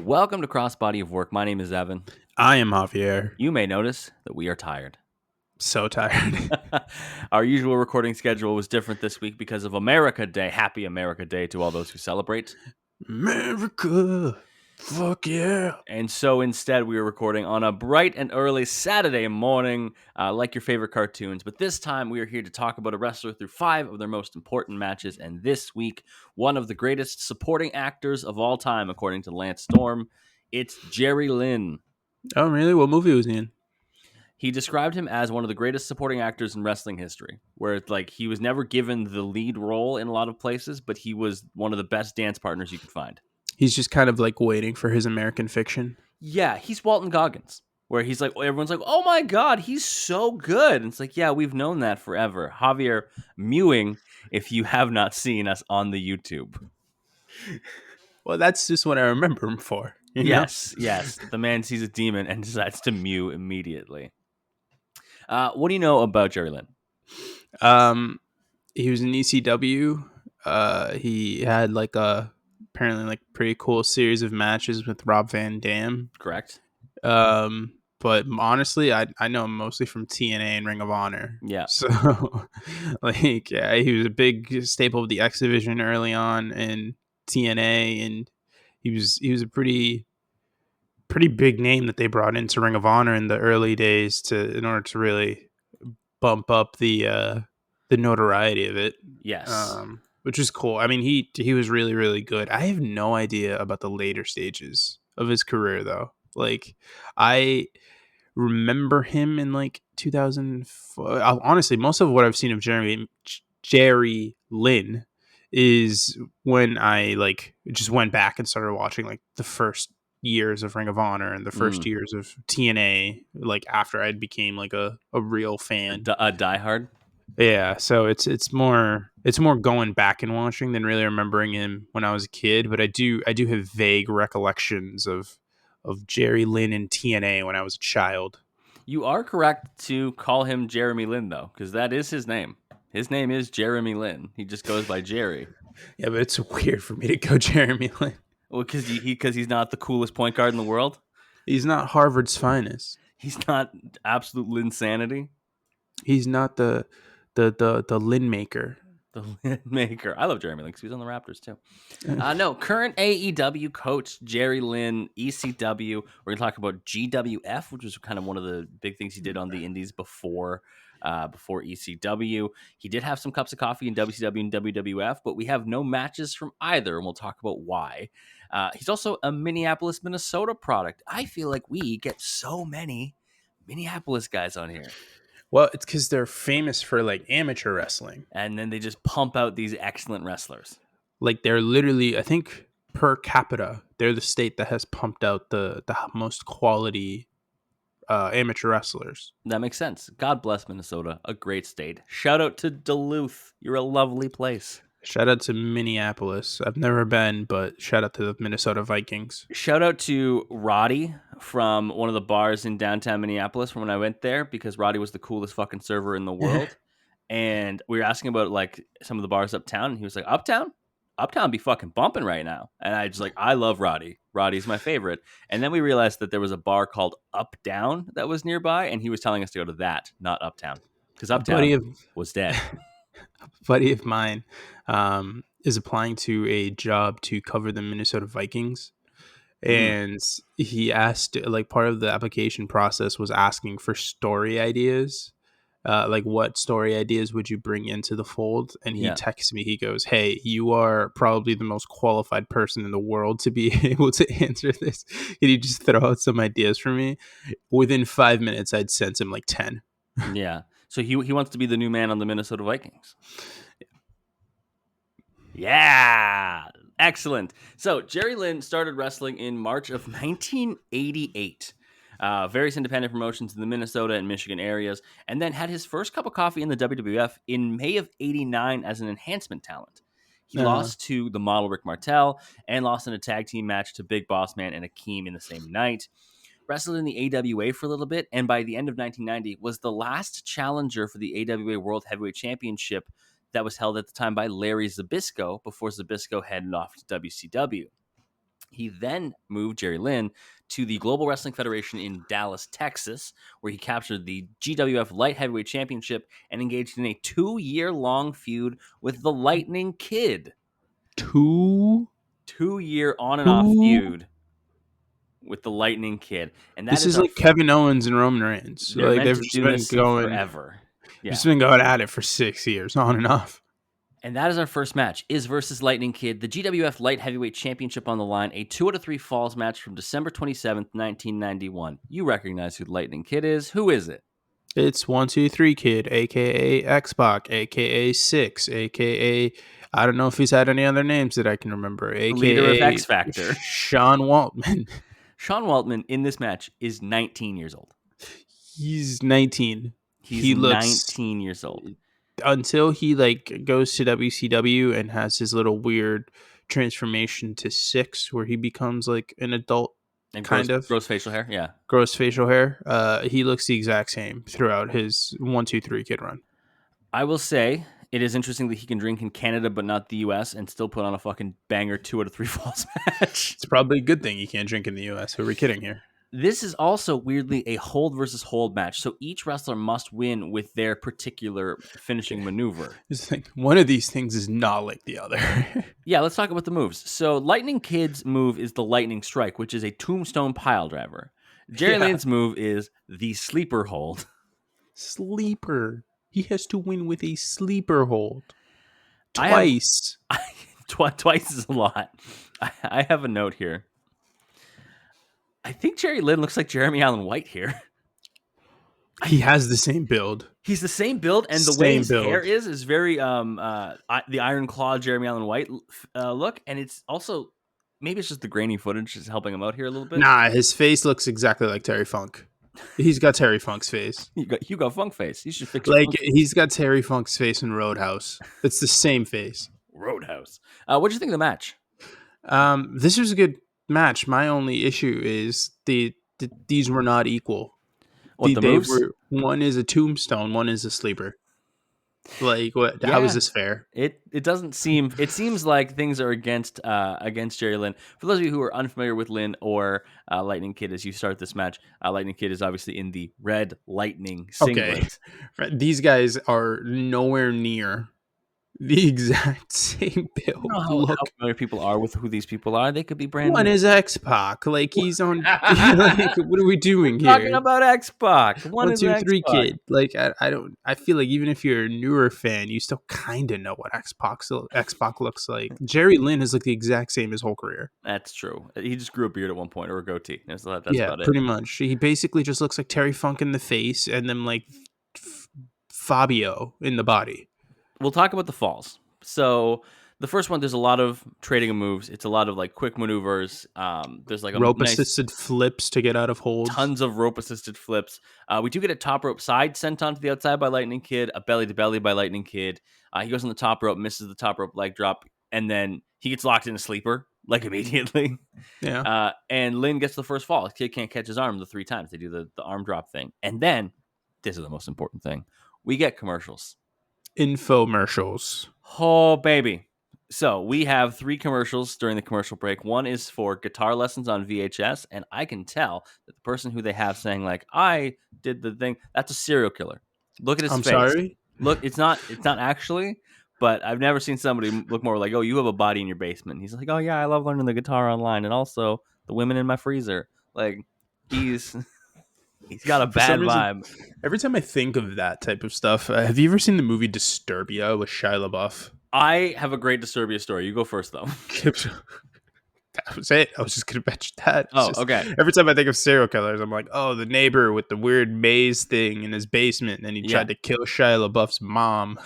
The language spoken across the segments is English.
Welcome to Crossbody of Work. My name is Evan. I am Javier. You may notice that we are tired. So tired. Our usual recording schedule was different this week because of America Day. Happy America Day to all those who celebrate. America. Fuck yeah. And so instead, we are recording on a bright and early Saturday morning, like your favorite cartoons. But this time, we are here to talk about a wrestler through 5 of their most important matches. And this week, one of the greatest supporting actors of all time, according to Lance Storm, it's Jerry Lynn. Oh, really? What movie was he in? He described him as one of the greatest supporting actors in wrestling history, where it's like he was never given the lead role in a lot of places, but he was one of the best dance partners you could find. He's just kind of like waiting for his American Fiction. Yeah, he's Walton Goggins, where he's like, everyone's like, oh my God, he's so good. And it's like, yeah, we've known that forever. Javier mewing if you have not seen us on the YouTube. Well, that's just what I remember him for. Yes. The man sees a demon and decides to mew immediately. What do you know about Jerry Lynn? He was in ECW. He had apparently like pretty cool series of matches with Rob Van Dam. Correct. But honestly, I know him mostly from TNA and Ring of Honor. Yeah. So, he was a big staple of the X Division early on in TNA, and he was a pretty big name that they brought into Ring of Honor in the early days in order to really bump up the notoriety of it. Yes. Which is cool. I mean, he was really, really good. I have no idea about the later stages of his career, though. Like, I remember him in like 2004. Honestly, most of what I've seen of Jerry Lynn is when I just went back and started watching like the first years of Ring of Honor and the first years of TNA, like after I became like a real fan, a diehard. Yeah, so it's more going back and watching than really remembering him when I was a kid. But I do have vague recollections of Jerry Lynn in TNA when I was a child. You are correct to call him Jeremy Lynn, though, because that is his name. His name is Jeremy Lynn. He just goes by Jerry. Yeah, but it's weird for me to go Jeremy Lynn. Well, because he's not the coolest point guard in the world. He's not Harvard's finest. He's not absolute Linsanity. He's not the Lynn maker. The Lynn maker. I love Jeremy Lynn because he was on the Raptors too. No, current AEW coach Jerry Lynn, ECW. We're gonna talk about GWF, which was kind of one of the big things he did on the Indies before ECW. He did have some cups of coffee in WCW and WWF, but we have no matches from either, and we'll talk about why. He's also a Minneapolis, Minnesota product. I feel like we get so many Minneapolis guys on here. Well, it's because they're famous for like amateur wrestling. And then they just pump out these excellent wrestlers. Like they're literally, I think per capita, they're the state that has pumped out the most quality amateur wrestlers. That makes sense. God bless Minnesota, a great state. Shout out to Duluth. You're a lovely place. Shout out to Minneapolis. I've never been, but shout out to the Minnesota Vikings. Shout out to Roddy from one of the bars in downtown Minneapolis from when I went there, because Roddy was the coolest fucking server in the world. And we were asking about like some of the bars uptown, and he was like, Uptown be fucking bumping right now. And I just like, I love Roddy. Roddy's my favorite. And then we realized that there was a bar called Up Down that was nearby, and he was telling us to go to that, not Uptown, because Uptown was dead. A buddy of mine is applying to a job to cover the Minnesota Vikings. And he asked, like, part of the application process was asking for story ideas. Like, what story ideas would you bring into the fold? And he texts me, he goes, hey, you are probably the most qualified person in the world to be able to answer this. Can you just throw out some ideas for me? Within 5 minutes, I'd sent him like 10. Yeah. So he wants to be the new man on the Minnesota Vikings. Yeah. Excellent. So Jerry Lynn started wrestling in March of 1988. Various independent promotions in the Minnesota and Michigan areas, and then had his first cup of coffee in the WWF in May of 89 as an enhancement talent. He lost to the model Rick Martel and lost in a tag team match to Big Boss Man and Akeem in the same night. Wrestled in the AWA for a little bit, and by the end of 1990 was the last challenger for the AWA World Heavyweight Championship that was held at the time by Larry Zbyszko before Zbyszko headed off to WCW. He then moved Jerry Lynn to the Global Wrestling Federation in Dallas, Texas, where he captured the GWF Light Heavyweight Championship and engaged in a 2-year-long feud with the Lightning Kid. Two. 2-year on and off Two. feud with the Lightning Kid, and that This is is our. like Kevin Owens and Roman Reigns. They're Like meant they've to just do been this going, forever. Yeah. just been going at it for 6 years, on and off. And that is our first match, Is versus Lightning Kid, the GWF Light Heavyweight Championship on the line, a 2 out of 3 falls match from December 27th, 1991. You recognize who the Lightning Kid is. Who is it? It's 123 Kid, aka X-Pac, aka Six, aka I don't know if he's had any other names that I can remember, The leader of aka X Factor. Sean Waltman. Sean Waltman in this match is 19 years old. He's 19. He's He looks 19 years old. until he like goes to WCW and has his little weird transformation to Six, where he becomes like an adult. And Kind of. gross facial hair, yeah. Gross facial hair. He looks the exact same throughout his 123 Kid run. I will say it is interesting that he can drink in Canada but not the US and still put on a fucking banger 2 out of 3 falls match. It's probably a good thing he can't drink in the US. Who are we kidding here? This is also weirdly a hold versus hold match, so each wrestler must win with their particular finishing maneuver. It's like one of these things is not like the other. Yeah, let's talk about the moves. So Lightning Kid's move is the Lightning Strike, which is a tombstone pile driver. Jerry Lynn's move is the sleeper hold. Sleeper. He has to win with a sleeper hold. Twice. Twice is a lot. I have a note here. I think Jerry Lynn looks like Jeremy Allen White here. He has the same build. He's the same build, and the way his hair is very the Iron Claw Jeremy Allen White look, and it's also maybe it's just the grainy footage is helping him out here a little bit. Nah, his face looks exactly like Terry Funk. He's got Terry Funk's face. You got Funk face. You should fix he's got Terry Funk's face in Roadhouse. It's the same face. Roadhouse. What do you think of the match? This was a good match. My only issue is these were not equal. What, the moves? One is a tombstone, one is a sleeper. Like what? Yeah. How is this fair? It doesn't seem. It seems like things are against Jerry Lynn. For those of you who are unfamiliar with Lynn or Lightning Kid, as you start this match, Lightning Kid is obviously in the red Lightning singlet. Okay, these guys are nowhere near the exact same build. How familiar people are with who these people are. They could be brand new. One is X-Pac. Like he's on. Like, what are we doing here? Talking about X-Pac. One is 1, 2, 3 X-Pac. Kid. Like I don't. I feel like even if you're a newer fan, you still kind of know what X-Pac looks like. Jerry Lynn is like the exact same his whole career. That's true. He just grew a beard at one point or a goatee. That's about it. Pretty much. He basically just looks like Terry Funk in the face, and then like Fabio in the body. We'll talk about the falls. So the first one, there's a lot of trading of moves. It's a lot of like quick maneuvers. There's like a rope assisted flips to get out of holds. Tons of rope assisted flips. We do get a top rope side sent onto the outside by Lightning Kid, a belly to belly by Lightning Kid. He goes on the top rope, misses the top rope leg drop, and then he gets locked in a sleeper like immediately. Yeah. And Lynn gets the first fall. Kid can't catch his arm the 3 times. They do the arm drop thing, and then this is the most important thing: we get commercials. Infomercials. Oh, baby. So we have 3 commercials during the commercial break. One is for guitar lessons on VHS, and I can tell that the person who they have saying like, I did the thing, that's a serial killer. Look at his face. I'm sorry? Look, it's not actually, but I've never seen somebody look more like, oh, you have a body in your basement. He's like, oh, yeah, I love learning the guitar online, and also the women in my freezer. Like, he's got a bad vibe. Every time I think of that type of stuff, have you ever seen the movie Disturbia with Shia LaBeouf? I have a great Disturbia story. You go first, though. That was it. I was just going to mention that. Okay. Every time I think of serial killers, I'm like, oh, the neighbor with the weird maze thing in his basement, and he tried to kill Shia LaBeouf's mom.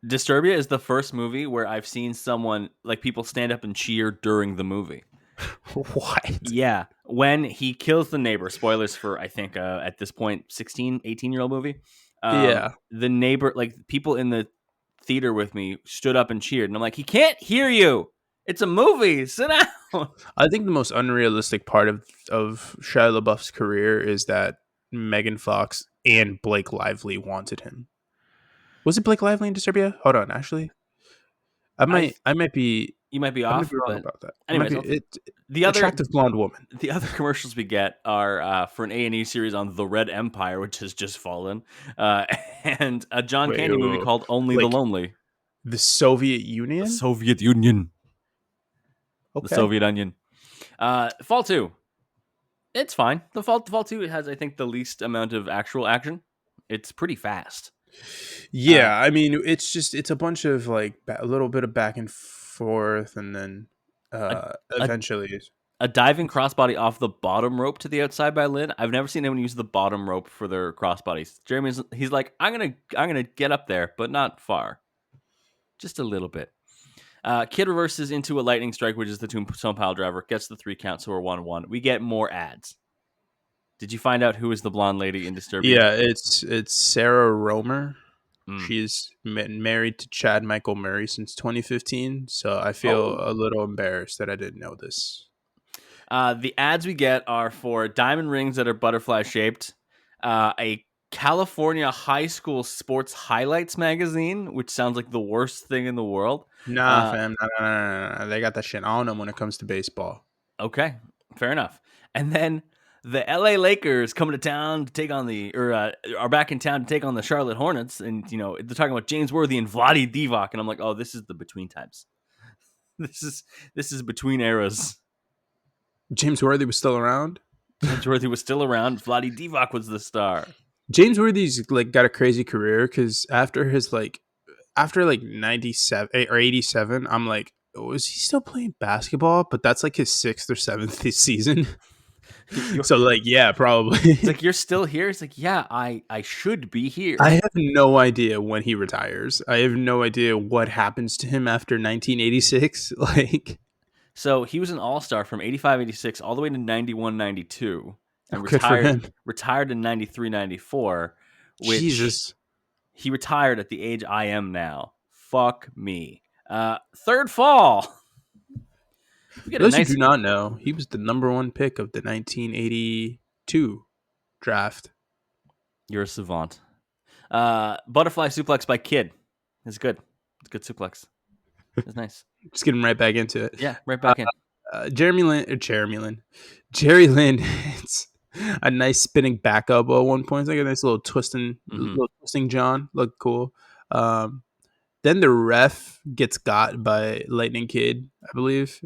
Disturbia is the first movie where I've seen someone, like people stand up and cheer during the movie. What? Yeah. When he kills the neighbor, spoilers for, I think, at this point, 16, 18-year-old movie. The neighbor, like people in the theater with me stood up and cheered. And I'm like, he can't hear you. It's a movie. Sit down. I think the most unrealistic part of Shia LaBeouf's career is that Megan Fox and Blake Lively wanted him. Was it Blake Lively in Disturbia? Hold on, actually. I might be You might be I might off, be wrong but about that. It might anyways, be the other attractive blonde woman. the other commercials we get are for an A&E series on the Red Empire, which has just fallen, and a John Wait, Candy movie called Only the like Lonely. the Soviet The Union? Soviet Union. The Okay. Soviet Onion. Fall 2. It's fine. The Fall 2 has, I think, the least amount of actual action. It's pretty fast. Yeah, I mean, it's a bunch of like a little bit of back and forth, and then A, a eventually, a diving crossbody off the bottom rope to the outside by Lynn. I've never seen anyone use the bottom rope for their crossbodies. He's like, I'm gonna get up there, but not far, just a little bit. Kid reverses into a lightning strike, which is the tombstone pile driver. Gets the 3 count, so we're 1-1. We get more ads. Did you find out who is the blonde lady in Disturbia? yeah, it's Sarah Romer. Mm. She's been married to Chad Michael Murray since 2015, so I feel Oh. a little embarrassed that I didn't know this. The ads we get are for diamond rings that are butterfly shaped, a California high school sports highlights magazine, which sounds like the worst thing in the world. Nah, fam, nah. They got that shit on them when it comes to baseball. Okay, fair enough. And then the LA Lakers coming to town to take on are back in town to take on the Charlotte Hornets, and they're talking about James Worthy and Vlade Divac, and I'm like, oh, this is the between times. This is between eras. James Worthy was still around. James Worthy was still around. Vlade Divac was the star. James Worthy's like got a crazy career because after 97 or 87, I'm like, was he still playing basketball? But that's like his 6th or 7th season. So like, yeah, probably. It's like, you're still here. It's like, yeah, I should be here. I have no idea when he retires. I have no idea what happens to him after 1986. Like, so he was an all-star from 85-86 all the way to 91-92 and good for him. retired in 93-94, which Jesus. he retired at the age I am now. Fuck me. Third fall. For those who do not know, he was the number 1 pick of the 1982 draft. You're a savant. Butterfly suplex by Kid. It's good. It's good suplex. It's nice. Just getting right back into it. Yeah, right back in. Jerry Lynn. It's a nice spinning back elbow at one point. It's like a nice little twisting John. Looked cool. Then the ref gets got by Lightning Kid, I believe.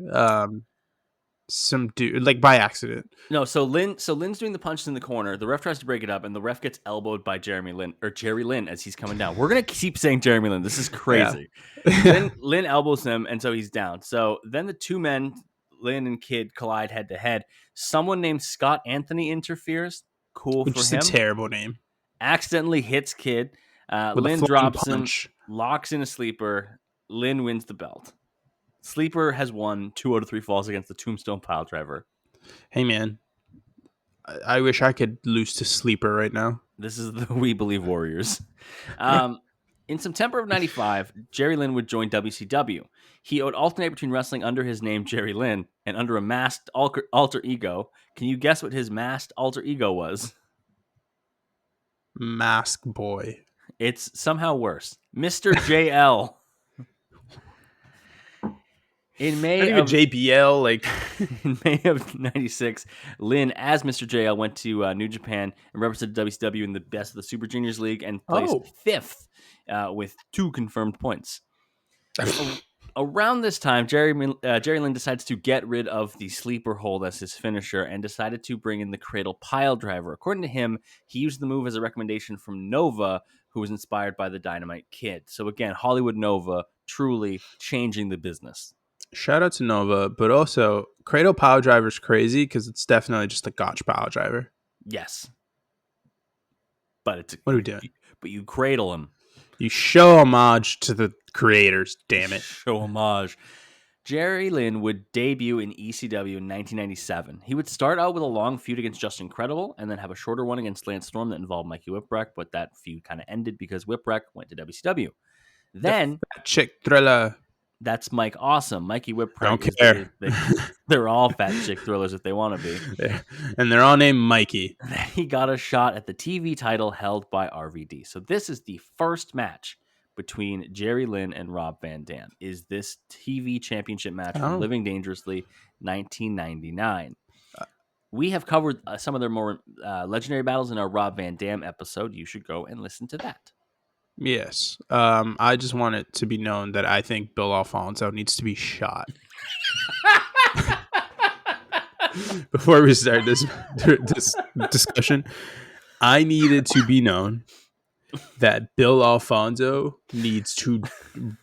Some dude, like by accident. No, so Lynn's doing the punch in the corner. The ref tries to break it up, and the ref gets elbowed by Jerry Lynn as he's coming down. We're gonna keep saying Jeremy Lynn. This is crazy. Yeah. Lynn elbows him, and so he's down. So then the two men, Lynn and Kid, collide head to head. Someone named Scott Anthony interferes. Cool for him. Which is a terrible name. Accidentally hits Kid. Lynn drops him, locks in a sleeper. Lynn wins the belt. Sleeper has won 2 out of 3 falls against the Tombstone Pile Driver. Hey, man. I wish I could lose to Sleeper right now. This is the We Believe Warriors. In September of 95, Jerry Lynn would join WCW. He would alternate between wrestling under his name, Jerry Lynn, and under a masked alter ego. Can you guess what his masked alter ego was? Mask Boy. It's somehow worse. Mr. JL. In May of JBL, in May of 96, Lynn, as Mr. JL, went to New Japan and represented WCW in the Best of the Super Juniors League and placed 5th with 2 confirmed points. Around this time, Jerry Lynn decides to get rid of the sleeper hold as his finisher and decided to bring in the cradle pile driver. According to him, he used the move as a recommendation from Nova, who was inspired by the Dynamite Kid. So again, Hollywood Nova truly changing the business. Shout out to Nova, but also cradle pile driver is crazy because it's definitely just a gotch pile driver. Yes, but what are we doing? But you cradle him. You show homage to the creators. Damn it! Show homage. Jerry Lynn would debut in ECW in 1997. He would start out with a long feud against Justin Credible and then have a shorter one against Lance Storm that involved Mikey Whipwreck, but that feud kind of ended because Whipwreck went to WCW. Then the chick thriller. That's Mike Awesome. Mikey Whipwreck. Don't care. They're all fat chick thrillers if they want to be. Yeah. And they're all named Mikey. He got a shot at the TV title held by RVD. So this is the first match between Jerry Lynn and Rob Van Dam is this TV championship match from Oh, Living Dangerously 1999. We have covered some of their more legendary battles in our Rob Van Dam episode. You should go and listen to that. yes. I just want it to be known that I think Bill Alfonso needs to be shot. Before we start this discussion, I need it to be known that Bill Alfonso needs to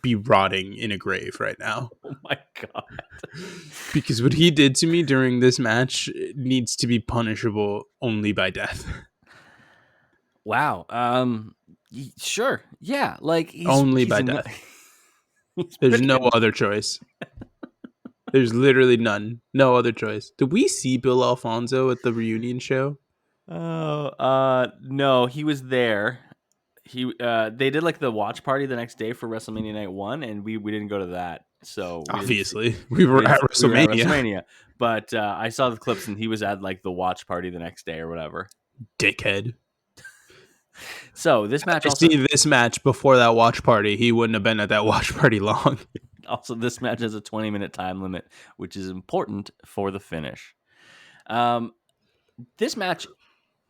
be rotting in a grave right now. Oh my God. Because what he did to me during this match needs to be punishable only by death. Wow. Sure. Yeah. Like Only by death. There's no other choice. There's literally none. No other choice. Did we see Bill Alfonso at the reunion show? Oh, no, he was there. They did like the watch party the next day for WrestleMania Night 1, and we didn't go to that. So obviously, we were at WrestleMania. But I saw the clips, and he was at like the watch party the next day or whatever. Dickhead. So this match, see this match before that watch party, he wouldn't have been at that watch party long. Also, this match has a 20-minute time limit, which is important for the finish. This match,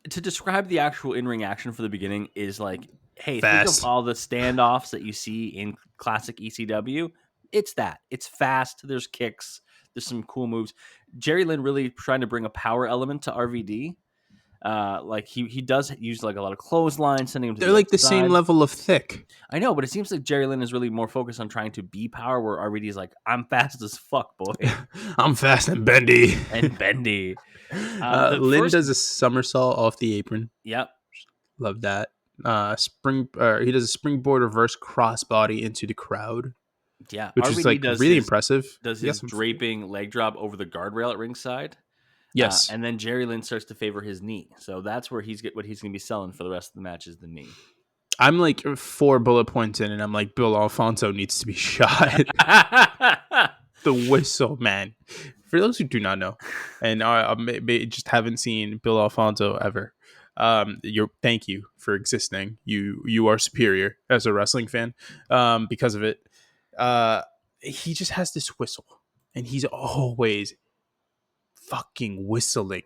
to describe the actual in-ring action for the beginning, is like, hey, fast. Think of all the standoffs that you see in classic ECW. It's that. It's fast. There's kicks. There's some cool moves. Jerry Lynn really trying to bring a power element to RVD. Like he does use like a lot of clotheslines, sending him to they're like the same level of thick. I know, but it seems like Jerry Lynn is really more focused on trying to be power, where RVD is like, I'm fast as fuck, boy. I'm fast and bendy. Lynn does a somersault off the apron. Yep. Love that. He does a springboard reverse crossbody into the crowd. Yeah. Which is like really impressive. Does his draping leg drop over the guardrail at ringside. Yes. And then Jerry Lynn starts to favor his knee. So that's where what he's going to be selling for the rest of the match is the knee. I'm like 4 bullet points in, and I'm like, Bill Alfonso needs to be shot. The whistle, man. For those who do not know, and just haven't seen Bill Alfonso ever, thank you for existing. You are superior as a wrestling fan because of it. He just has this whistle, and he's always fucking whistling.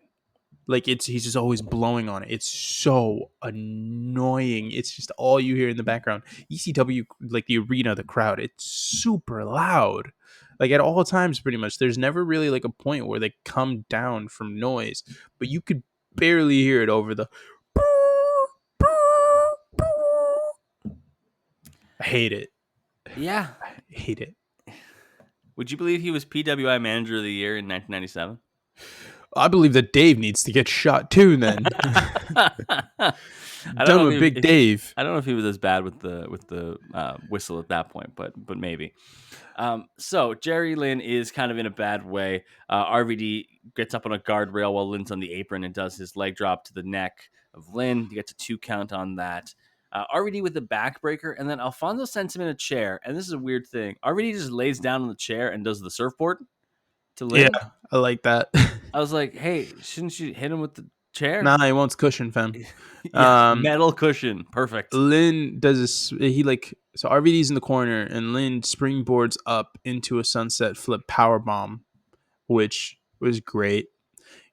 Like he's just always blowing on it. It's so annoying. It's just all you hear in the background. ECW, like the arena, the crowd, it's super loud. Like at all times, pretty much. There's never really like a point where they come down from noise, but you could barely hear it over the. I hate it. Yeah, I hate it. Would you believe he was PWI Manager of the Year in 1997? I believe that Dave needs to get shot too. Then, done with Big Dave. I don't know if he was as bad with the whistle at that point, but maybe. So Jerry Lynn is kind of in a bad way. RVD gets up on a guardrail while Lynn's on the apron and does his leg drop to the neck of Lynn. He gets a 2 count on that. RVD with the backbreaker, and then Alfonso sends him in a chair. And this is a weird thing. RVD just lays down on the chair and does the surfboard to Lynn. Yeah, I like that. I was like, hey, shouldn't you hit him with the chair? Nah, he wants cushion, fam. Metal cushion. Perfect. Lynn does this. So RVD's in the corner, and Lynn springboards up into a sunset flip powerbomb, which was great.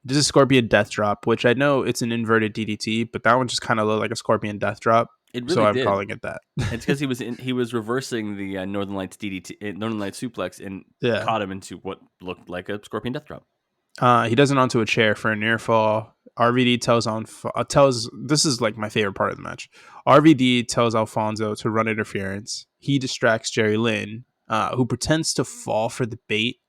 He does a scorpion death drop, which I know it's an inverted DDT, but that one just kind of looked like a scorpion death drop. It really so I'm did. calling it that. It's because he was reversing the Northern Lights DDT, Northern Lights suplex, and caught him into what looked like a scorpion death drop. He does it onto a chair for a near fall. RVD tells this is like my favorite part of the match. RVD tells Alfonso to run interference. He distracts Jerry Lynn, who pretends to fall for the bait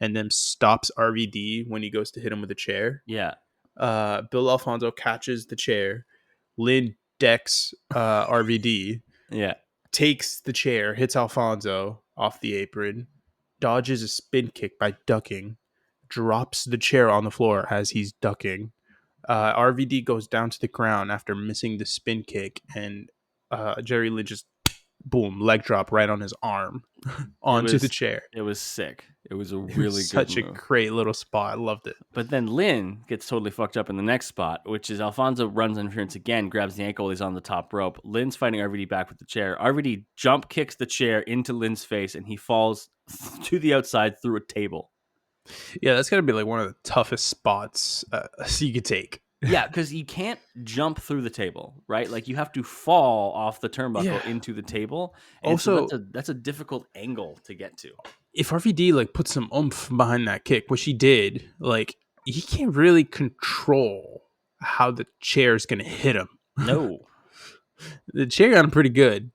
and then stops RVD when he goes to hit him with a chair. Yeah. Bill Alfonso catches the chair. Lynn decks RVD. Yeah. Takes the chair, hits Alfonso off the apron, dodges a spin kick by ducking, drops the chair on the floor as he's ducking. RVD goes down to the ground after missing the spin kick, and Jerry Lynn just boom, leg drop right on his arm onto the chair. It was sick. It was a It really was good such move. a great little spot. I loved it. But then Lynn gets totally fucked up in the next spot, which is Alfonso runs interference again, grabs the ankle, he's on the top rope. Lynn's fighting RVD back with the chair. RVD jump kicks the chair into Lynn's face, and he falls to the outside through a table. Yeah, that's got to be like one of the toughest spots you could take. Yeah, because you can't jump through the table, right? Like you have to fall off the turnbuckle into the table. And Also, so that's a difficult angle to get to. if RVD like put some oomph behind that kick, which he did, like he can't really control how the chair is going to hit him. No. The chair got him pretty good.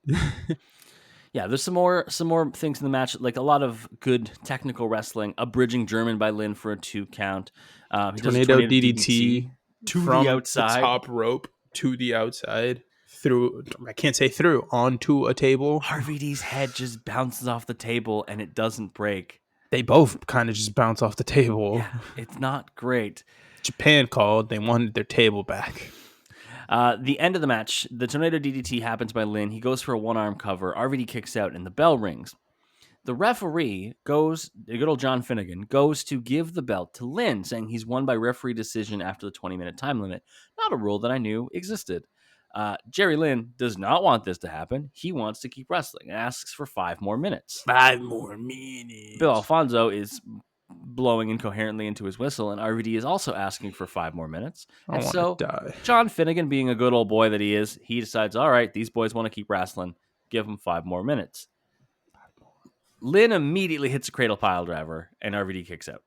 Yeah, there's some more things in the match, like a lot of good technical wrestling. A bridging German by Lynn for a 2 count. He does a Tornado DDT to from the outside, the top rope to the outside, through. I can't say through, onto a table. RVD's head just bounces off the table and it doesn't break. They both kind of just bounce off the table. Yeah, it's not great. Japan called. They wanted their table back. The end of the match, the Tornado DDT happens by Lynn. He goes for a one-arm cover. RVD kicks out and the bell rings. The referee goes, good old John Finnegan, goes to give the belt to Lynn, saying he's won by referee decision after the 20-minute time limit. Not a rule that I knew existed. Jerry Lynn does not want this to happen. He wants to keep wrestling and asks for 5 more minutes. 5 more minutes. Bill Alfonso is blowing incoherently into his whistle, and RVD is also asking for 5 more minutes. And so die. John Finnegan, being a good old boy that he is, he decides, all right, these boys want to keep wrestling. Give them 5 more minutes. Lynn immediately hits a cradle pile driver, and RVD kicks out.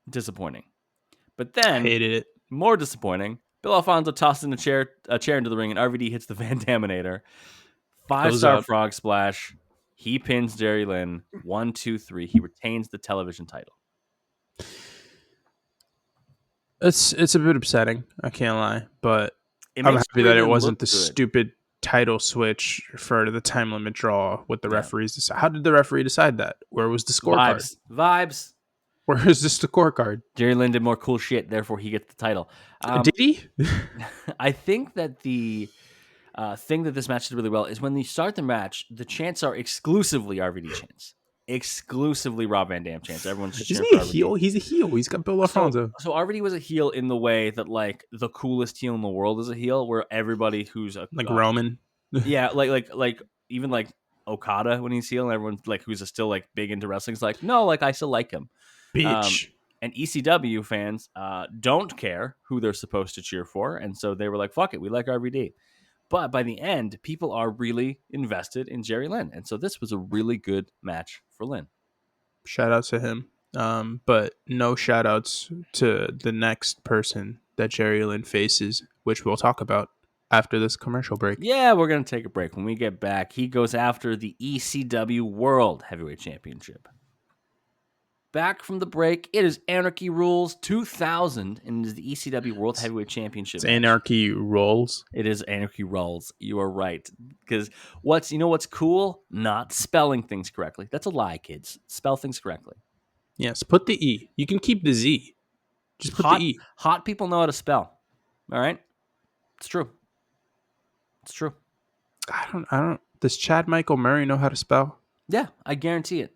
Disappointing. But then, Hated it. More disappointing, Bill Alfonso tosses in a chair into the ring, and RVD hits the Van Daminator. 5-star frog splash. He pins Jerry Lynn. 1, 2, 3. He retains the television title. It's a bit upsetting. I can't lie, but I'm happy that it wasn't the stupid title switch for the time limit draw with the referees decide. How did the referee decide that? Where was the scorecard? Vibes. Where is this the scorecard? Jerry Lynn did more cool shit, therefore he gets the title. Did he? I think that the thing that this match did really well is when you start the match, the chants are exclusively RVD chants. Exclusively Rob Van Dam chants. Everyone's just Isn't he a heel? He's a heel. He's got Bill Alfonso. So RVD was a heel in the way that like the coolest heel in the world is a heel, where everybody who's a like Roman. Yeah, like even like Okada when he's heel, and everyone like who's still like big into wrestling is like, no, like I still like him. Bitch. And ECW fans don't care who they're supposed to cheer for, and so they were like, fuck it, we like RVD. But by the end, people are really invested in Jerry Lynn. And so this was a really good match for Lynn. Shout out to him. But no shout outs to the next person that Jerry Lynn faces, which we'll talk about after this commercial break. Yeah, we're going to take a break. When we get back, he goes after the ECW World Heavyweight Championship. Back from the break, it is Anarchy Rulz 2000, and it is the ECW World Heavyweight Championship. It's Anarchy Rulz. It is Anarchy Rulz. You are right. Because what's cool? Not spelling things correctly. That's a lie, kids. Spell things correctly. Yes, put the E. You can keep the Z. Just put the E. Hot people know how to spell. All right? It's true. It's true. I don't. Does Chad Michael Murray know how to spell? Yeah, I guarantee it.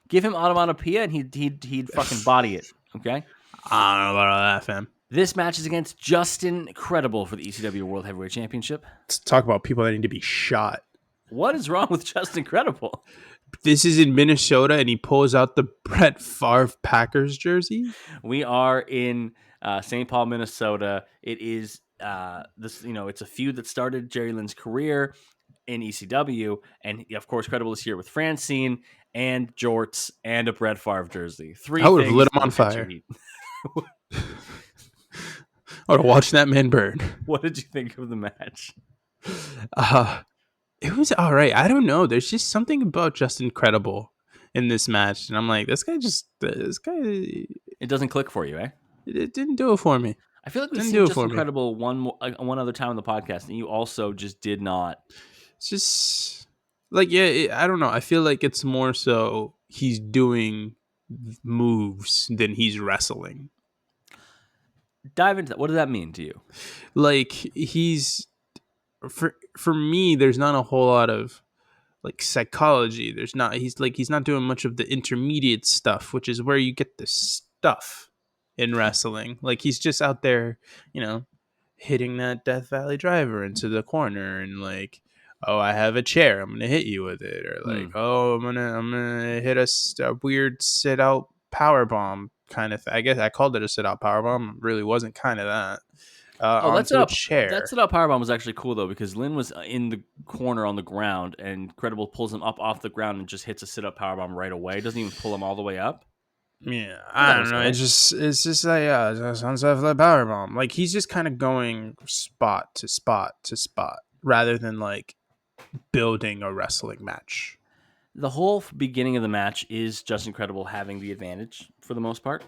Give him onomatopoeia and he'd fucking body it. Okay? I don't know about that, fam. This match is against Justin Credible for the ECW World Heavyweight Championship. Let's talk about people that need to be shot. What is wrong with Justin Credible? This is in Minnesota, and he pulls out the Brett Favre Packers jersey. We are in St. Paul, Minnesota. It is it's a feud that started Jerry Lynn's career in ECW, and of course, Credible is here with Francine and jorts and a Brett Favre jersey. I would have lit him on fire. I would have watched that man burn. What did you think of the match? It was all right. I don't know. There's just something about Justin Credible in this match, and I'm like, this guy. It doesn't click for you, eh? It didn't do it for me. I feel like we've seen Justin Credible one other time on the podcast, and you also just did not. It's just like, I don't know. I feel like it's more so he's doing moves than he's wrestling. Dive into that. What does that mean to you? Like, he's for me, there's not a whole lot of like psychology. He's not doing much of the intermediate stuff, which is where you get the stuff in wrestling. Like he's just out there, hitting that Death Valley driver into the corner and like, oh, I have a chair, I'm gonna hit you with it, or like, oh, I'm gonna hit a weird sit out power bomb kind of thing. I guess I called it a sit out power bomb. It really wasn't kind of that. Onto a chair. That sit up powerbomb was actually cool though, because Lynn was in the corner on the ground, and Credible pulls him up off the ground and just hits a sit up powerbomb right away. Doesn't even pull him all the way up. Yeah, I don't know. It's just like sunset flip power bomb. Like he's just kind of going spot to spot to spot rather than like building a wrestling match. The whole beginning of the match is just Credible having the advantage for the most part.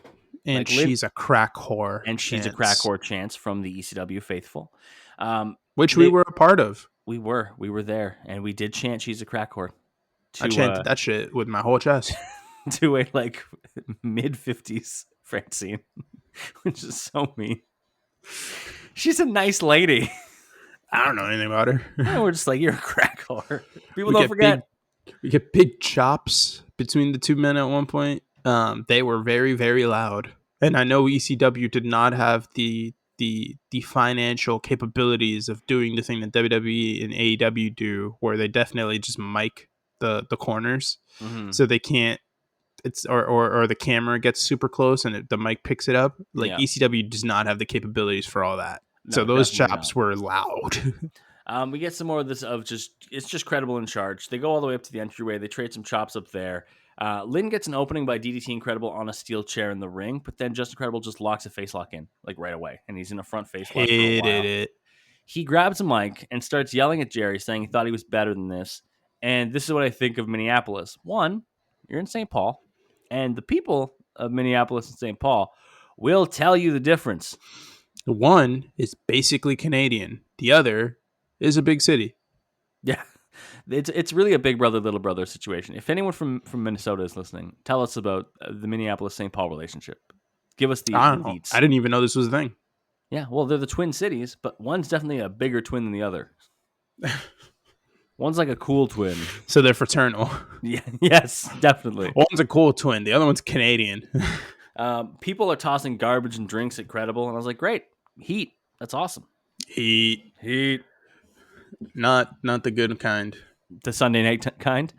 And like she's a crack whore. And she's a crack whore chance from the ECW faithful. Which we were a part of. We were there. And we did chant she's a crack whore. I chanted that shit with my whole chest. To a like mid-50s Francine, which is so mean. She's a nice lady. I don't know anything about her. Yeah, we're just like, you're a crack whore. People don't forget. We get big chops between the two men at one point. They were very, very loud. And I know ECW did not have the financial capabilities of doing the thing that WWE and AEW do, where they definitely just mic the corners. Mm-hmm. So they can't, or the camera gets super close and the mic picks it up. Like ECW does not have the capabilities for all that. No, so those chops were loud. We get some more of this it's just Credible in charge. They go all the way up to the entryway. They trade some chops up there. Lynn gets an opening by DDTing Credible on a steel chair in the ring, but then Justin Credible just locks a face lock in, like right away, and he's in a front face lock for a while. He grabs a mic and starts yelling at Jerry, saying he thought he was better than this. And this is what I think of Minneapolis. One, you're in St. Paul, and the people of Minneapolis and St. Paul will tell you the difference. One is basically Canadian. The other is a big city. Yeah. It's really a big brother, little brother situation. If anyone from Minnesota is listening, tell us about the Minneapolis-St. Paul relationship. Give us the deets. I didn't even know this was a thing. Yeah, well, they're the twin cities, but one's definitely a bigger twin than the other. One's like a cool twin. So they're fraternal. Yeah, yes, definitely. One's a cool twin. The other one's Canadian. People are tossing garbage and drinks at Credible, and I was like, great. Heat. That's awesome. Heat. Not the good kind. The Sunday night kind?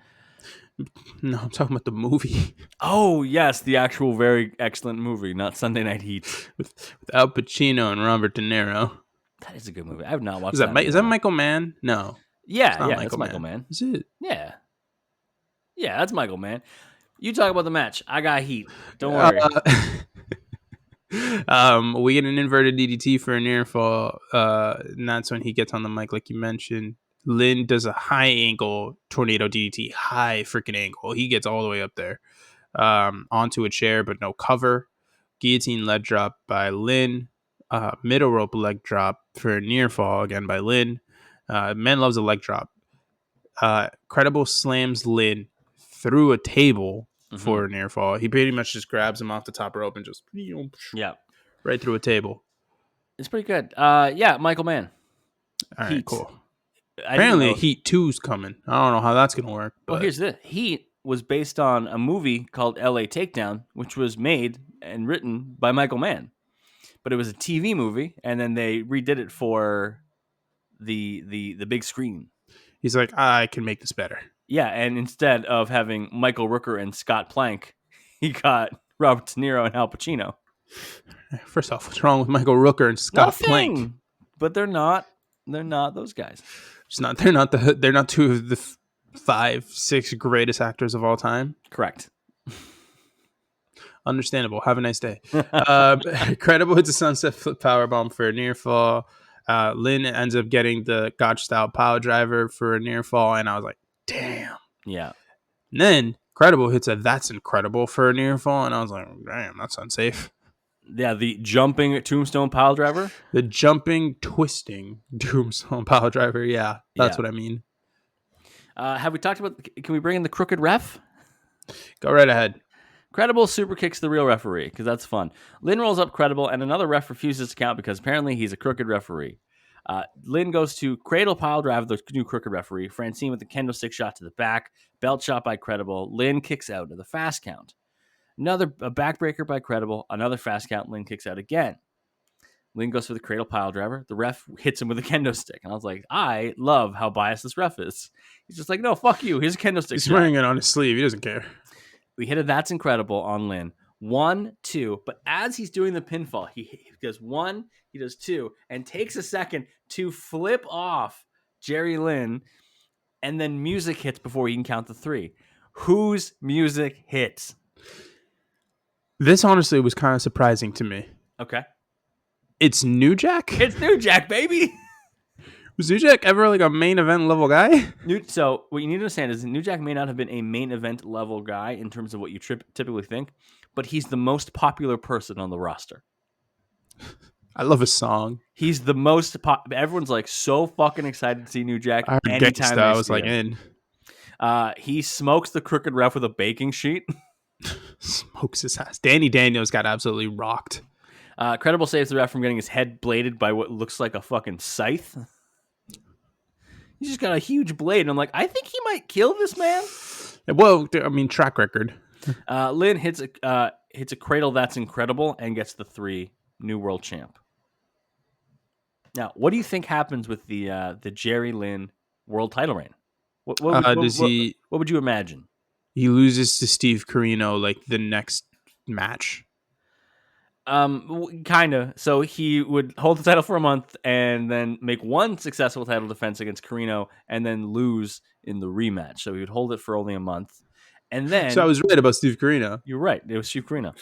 No, I'm talking about the movie. Oh, yes, the actual very excellent movie, not Sunday Night Heat. With Al Pacino and Robert De Niro. That is a good movie. I have not watched that. Is that Michael Mann? No. Yeah, that's Michael Mann. Is it? Yeah. Yeah, that's Michael Mann. You talk about the match. I got heat. Don't worry. We get an inverted DDT for a near fall, and that's when he gets on the mic, like you mentioned. Lynn does a high angle tornado DDT, high freaking angle. He gets all the way up there, onto a chair, but no cover. Guillotine leg drop by Lynn. Middle rope leg drop for a near fall again by Lynn. Men loves a leg drop. Credible slams Lynn through a table for a near fall. He pretty much just grabs him off the top rope and just right through a table. It's pretty good. Michael Mann. All right, cool. Apparently Heat 2's coming. I don't know how that's going to work. But... Well, here's the Heat was based on a movie called LA Takedown, which was made and written by Michael Mann. But it was a TV movie, and then they redid it for the big screen. He's like, I can make this better. Yeah, and instead of having Michael Rooker and Scott Plank, he got Robert De Niro and Al Pacino. First off, what's wrong with Michael Rooker and Scott Plank? But they're not those guys. They're not two of the 5-6 greatest actors of all time. Correct. Understandable. Have a nice day. Credible hits a sunset flip powerbomb for a near fall. Lynn ends up getting the Gotch style power driver for a near fall, and I was like, damn. Yeah. And then Credible hits a that's incredible for a near fall, and I was like, damn, that's unsafe. Yeah, the jumping tombstone pile driver? The jumping, twisting tombstone pile driver. Yeah, that's what I mean. Have we talked about, can we bring in the crooked ref? Go right ahead. Credible super kicks the real referee, because that's fun. Lynn rolls up Credible, and another ref refuses to count because apparently he's a crooked referee. Lynn goes to cradle pile drive the new crooked referee. Francine with the kendo stick shot to the back. Belt shot by Credible. Lynn kicks out of the fast count. Another backbreaker by Credible. Another fast count. Lynn kicks out again. Lynn goes for the cradle pile driver. The ref hits him with a kendo stick. And I was like, I love how biased this ref is. He's just like, no, fuck you. Here's a kendo stick. He's wearing it on his sleeve. He doesn't care. We hit a That's Incredible on Lynn. 1, 2. But as he's doing the pinfall, he does 1, he does 2, and takes a second to flip off Jerry Lynn. And then music hits before he can count the 3. Whose music hits? This honestly was kind of surprising to me. Okay. It's New Jack? It's New Jack, baby. Was New Jack ever like a main event level guy? So what you need to understand is New Jack may not have been a main event level guy in terms of what you typically think, but he's the most popular person on the roster. I love his song. He's the most everyone's like so fucking excited to see New Jack anytime I was like in. He smokes the crooked ref with a baking sheet. Smokes his ass. Danny Daniels got absolutely rocked. Credible saves the ref from getting his head bladed by what looks like a fucking scythe. He's just got a huge blade, and I'm like, I think he might kill this man. Well, I mean, track record. Lynn hits a cradle That's Incredible and gets the 3, new world champ. Now, what do you think happens with the Jerry Lynn world title reign? What would you imagine? He loses to Steve Corino like the next match. Kind of. So he would hold the title for a month and then make one successful title defense against Corino and then lose in the rematch. So he would hold it for only a month. And then... So I was right about Steve Corino. You're right. It was Steve Corino.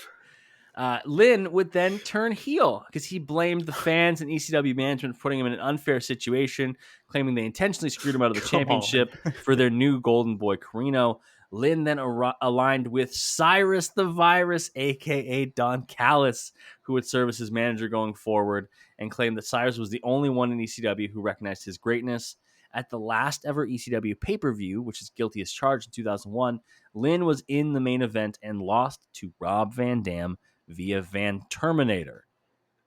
Lynn would then turn heel because he blamed the fans and ECW management for putting him in an unfair situation, claiming they intentionally screwed him out of the championship for their new golden boy Corino. Lynn then aligned with Cyrus the Virus, a.k.a. Don Callis, who would serve as his manager going forward, and claimed that Cyrus was the only one in ECW who recognized his greatness. At the last ever ECW pay-per-view, which is guilty as charged in 2001, Lynn was in the main event and lost to Rob Van Dam via Van Terminator.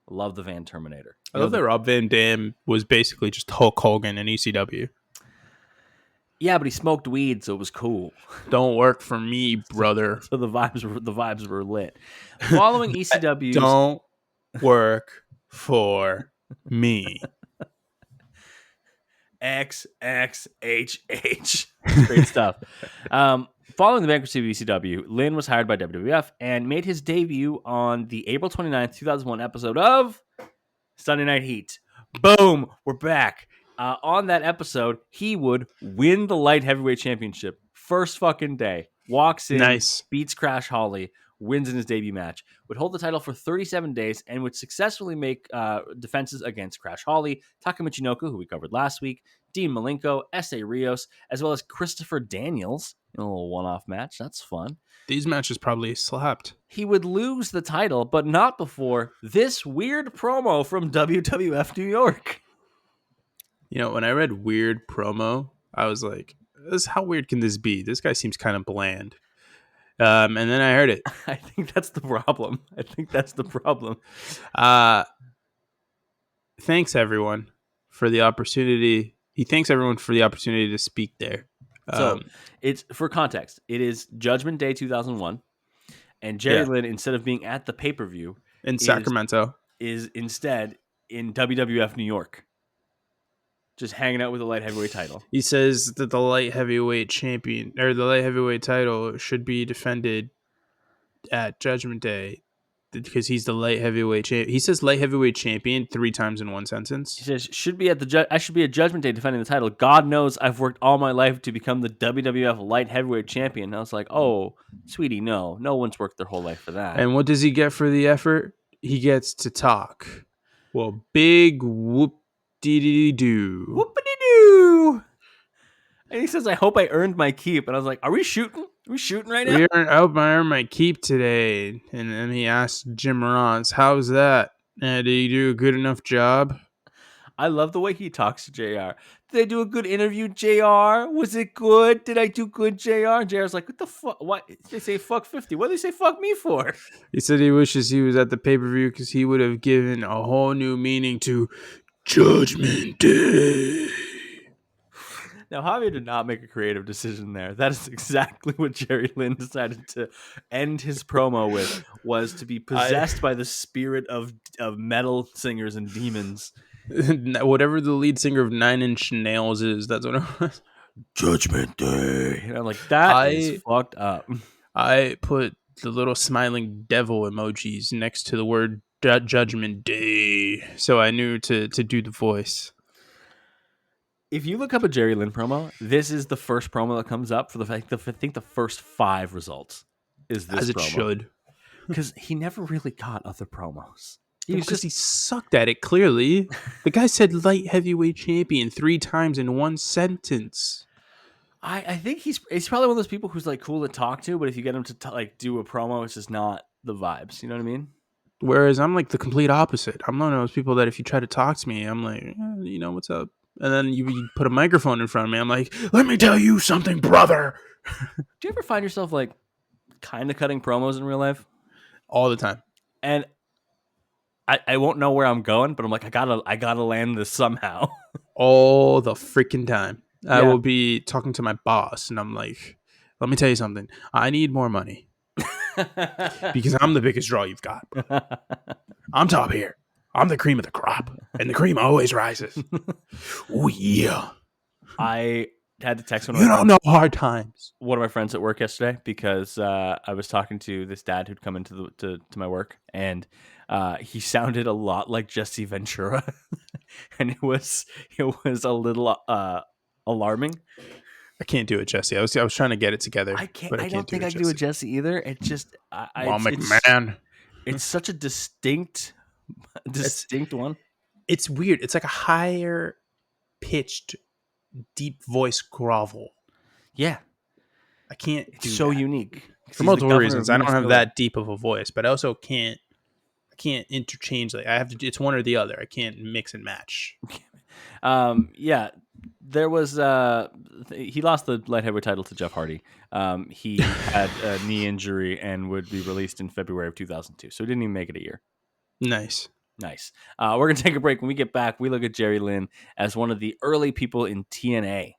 Love the Van Terminator. I love that Rob Van Dam was basically just Hulk Hogan in ECW. Yeah, but he smoked weed, so it was cool. Don't work for me, brother. So the vibes were lit. Following ECW's Don't work for me. XXHH. Great stuff. Following the bankruptcy of ECW, Lynn was hired by WWF and made his debut on the April 29th, 2001 episode of Sunday Night Heat. Boom, we're back. On that episode, he would win the light heavyweight championship first fucking day. Walks in, nice. Beats Crash Holly, wins in his debut match, would hold the title for 37 days, and would successfully make defenses against Crash Holly, Taka Michinoku, who we covered last week, Dean Malenko, S.A. Rios, as well as Christopher Daniels in a little one-off match. That's fun. These matches probably slapped. He would lose the title, but not before this weird promo from WWF New York. You know, when I read weird promo, I was like, how weird can this be? This guy seems kind of bland. And then I heard it. I think that's the problem. Thanks, everyone, for the opportunity. He thanks everyone for the opportunity to speak there. So it's for context. It is Judgment Day 2001, and Jerry Lynn, instead of being at the pay-per-view in Sacramento, is instead in WWF New York, just hanging out with the light heavyweight title. He says that the light heavyweight champion or the light heavyweight title should be defended at Judgment Day because he's the light heavyweight champion. He says light heavyweight champion 3 times in one sentence. He says I should be at Judgment Day defending the title. God knows I've worked all my life to become the WWF light heavyweight champion. And I was like, oh, sweetie, no one's worked their whole life for that. And what does he get for the effort? He gets to talk. Well, big whoop. Dee-dee-doo. Whoopity-doo. And he says, I hope I earned my keep. And I was like, are we shooting? Are we shooting right now? I hope I earned my keep today. And then he asked Jim Ross, how's that? Did he do a good enough job? I love the way he talks to JR. Did I do a good interview, JR? Was it good? Did I do good, JR? JR's like, what the fuck? Why? They say fuck 50. What do they say fuck me for? He said he wishes he was at the pay-per-view because he would have given a whole new meaning to Judgment Day. Now, Javier did not make a creative decision there. That is exactly what Jerry Lynn decided to end his promo with, was to be possessed by the spirit of metal singers and demons. Whatever the lead singer of Nine Inch Nails is, that's what it was. Judgment Day. And I'm like, that is fucked up. I put the little smiling devil emojis next to the word Judgment Day, so I knew to do the voice. If you look up a Jerry Lynn promo, this is the first promo that comes up for I think the first 5 results is this As it promo. Should. Because he never really got other promos. He sucked at it, clearly. The guy said light heavyweight champion 3 times in one sentence. I think he's probably one of those people who's like cool to talk to, but if you get him to like do a promo, it's just not the vibes. You know what I mean? Whereas I'm like the complete opposite. I'm one of those people that if you try to talk to me, I'm like, you know, what's up? And then you put a microphone in front of me. I'm like, let me tell you something, brother. Do you ever find yourself like kind of cutting promos in real life? All the time. And I won't know where I'm going, but I'm like, I gotta land this somehow. All the freaking time. Yeah. I will be talking to my boss, and I'm like, let me tell you something. I need more money. Because I'm the biggest draw you've got, bro. I'm top here. I'm the cream of the crop, and the cream always rises. Oh, yeah. I had to text one of my friends. You don't know hard times. One of my friends at work yesterday because I was talking to this dad who'd come into to my work, and he sounded a lot like Jesse Ventura, and it was a little alarming. I can't do it, Jesse. I was trying to get it together. I can't. I don't think I can do it, Jesse, either. It just, McMahon. It's such a distinct one. It's weird. It's like a higher pitched, deep voice grovel. Yeah, I can't. It's so unique for multiple reasons. I don't have that deep of a voice, but I also can't. I can't interchange. Like I have to. It's one or the other. I can't mix and match. Yeah. There was he lost the light heavyweight title to Jeff Hardy. He had a knee injury and would be released in February of 2002. So he didn't even make it a year. Nice. We're going to take a break. When we get back, we look at Jerry Lynn as one of the early people in TNA.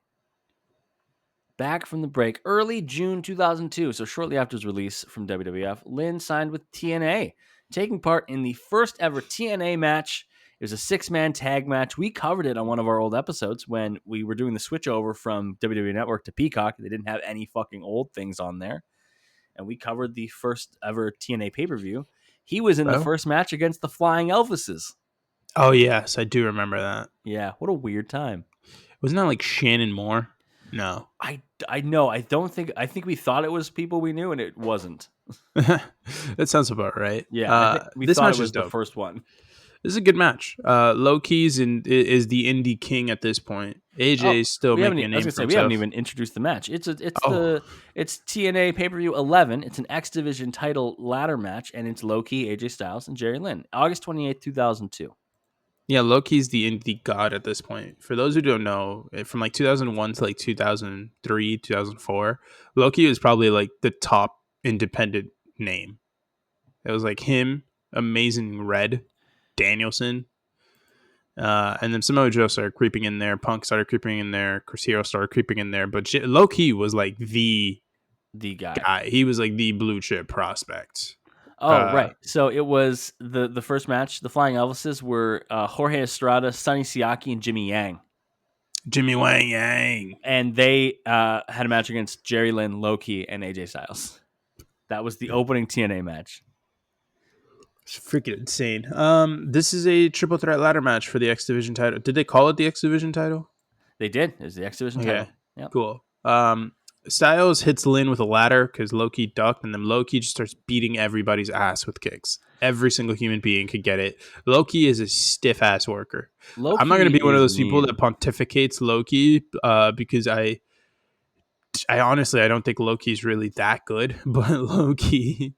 Back from the break, early June 2002, so shortly after his release from WWF, Lynn signed with TNA, taking part in the first ever TNA match. It was a 6-man tag match. We covered it on one of our old episodes when we were doing the switch over from WWE Network to Peacock. They didn't have any fucking old things on there. And we covered the first ever TNA pay-per-view. He was in the first match against the Flying Elvises. Oh, yes. I do remember that. Yeah. What a weird time. Wasn't that like Shannon Moore? No. I know. I think we thought it was people we knew, and it wasn't. That sounds about right. Yeah. We this thought match it was is dope. The first one. This is a good match. Low Keys is the indie king at this point. AJ is still making a name for himself. We haven't even introduced the match. It's TNA pay-per-view 11. It's an X Division title ladder match, and it's Low Key, AJ Styles, and Jerry Lynn. August 28th, 2002. Yeah, Low Key's the indie god at this point. For those who don't know, from like 2001 to like 2003, 2004, Low Key was probably like the top independent name. It was like him, Amazing Red, Danielson, and then Samoa Joe started creeping in there. Punk started creeping in there. Chris Hero started creeping in there. But Low Key was like the guy. He was like the blue chip prospect. Oh, right. So it was the first match. The Flying Elvises were Jorge Estrada, Sonny Siaki, and Jimmy Yang. Jimmy Wang Yang. And they had a match against Jerry Lynn, Low Key, and AJ Styles. That was the opening TNA match. It's freaking insane. This is a triple threat ladder match for the X Division title. Did they call it the X Division title? They did. It was the X Division title. Yep. Cool. Styles hits Lynn with a ladder because Low-Key ducked, and then Low-Key just starts beating everybody's ass with kicks. Every single human being could get it. Low-Key is a stiff-ass worker. I'm not going to be one of those people that pontificates Low-Key because I honestly, I don't think Low-Key's really that good, but Low-Key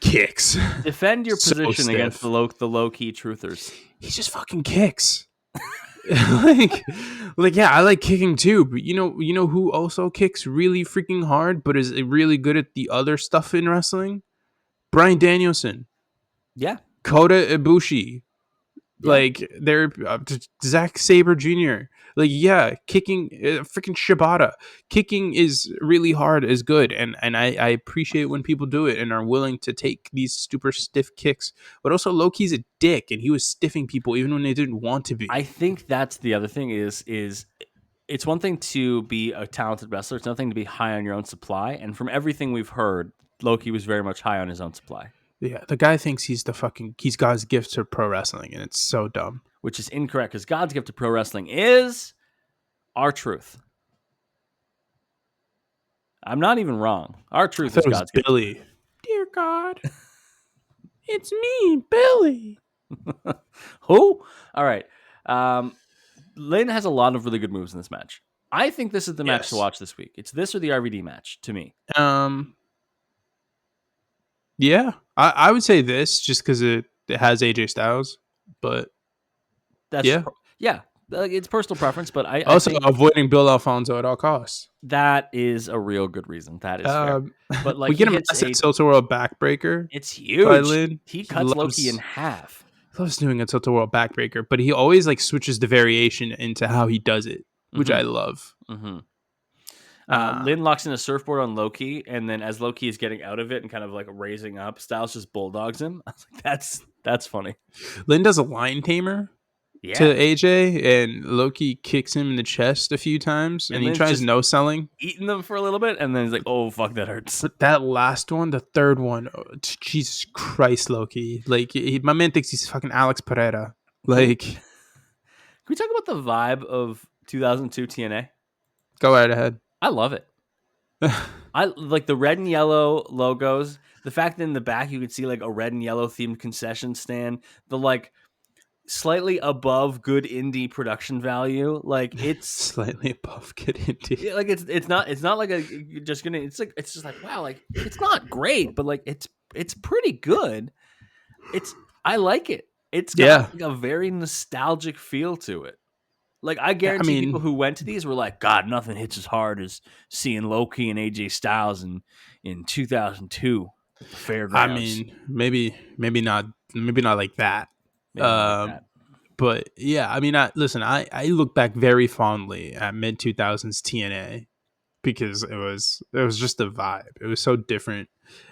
kicks. Defend your position against the Low-Key truthers. He just fucking kicks. like yeah, I like kicking too, but you know who also kicks really freaking hard but is really good at the other stuff in wrestling? Bryan Danielson. Yeah. Kota Ibushi. Yeah. Like they're Zack Saber Jr. Like yeah, kicking freaking Shibata. Kicking is really hard, is good, and I appreciate when people do it and are willing to take these super stiff kicks. But also, Loki's a dick, and he was stiffing people even when they didn't want to I be. think that's the other thing is it's one thing to be a talented wrestler. It's another thing to be high on your own supply. And from everything we've heard, Loki was very much high on his own supply, Yeah, the guy thinks he's God's gift to pro wrestling, and it's so dumb. which is incorrect because God's gift to pro wrestling is our truth. I'm not even wrong. Our I truth thought is it was God's gift. Billy. Dear God, it's me, Billy. Who? All right. Lynn has a lot of really good moves in this match. I think this is the match to Yes. watch this week. It's this or the RVD match to me. Um. Yeah, I would say this just because it has AJ Styles, but That's yeah. yeah, it's personal preference, but I Also, think avoiding Bill Alfonso at all costs. that is a real good reason. That is fair. Um, But like we he get a hits massive a, Tilt World backbreaker it's by huge. Lynn. He He cuts Loki in half. loves doing a Tilt World backbreaker, but he always like switches the variation into how he does it, which I love. Mm-hmm. Uh, Lynn locks in a surfboard on Loki, and then as Loki is getting out of it and kind of like raising up, Styles just bulldogs him. I was like, that's funny. Lynn does a line tamer to Yeah, AJ, and Loki kicks him in the chest a few times, and and he Lynn's tries just no selling. eating them for a little bit, and then he's like, "Oh fuck, that hurts." But that last one, the third one, oh, Jesus Christ, Loki! Like my man thinks he's fucking Alex Pereira. Can we Like, talk about the vibe of 2002 TNA? go right ahead. I love it. I like the red and yellow logos. The fact that in the back you could see like a red and yellow themed concession stand. The like slightly above good indie production value. Like it's Slightly above Kid Indy. yeah, like it's not like a you're just gonna it's just like wow, like it's not great, but like it's pretty good. It's I like it. It's got Yeah, like a very nostalgic feel to it. Like I I guarantee people mean, who went to these were like, God, nothing hits as hard as seeing Loki and AJ Styles in 2002 at the fairgrounds. maybe not like that. Maybe not like Um, that. but yeah, I mean, listen, I look back very fondly at mid 2000s TNA because it was just a vibe. It was so different.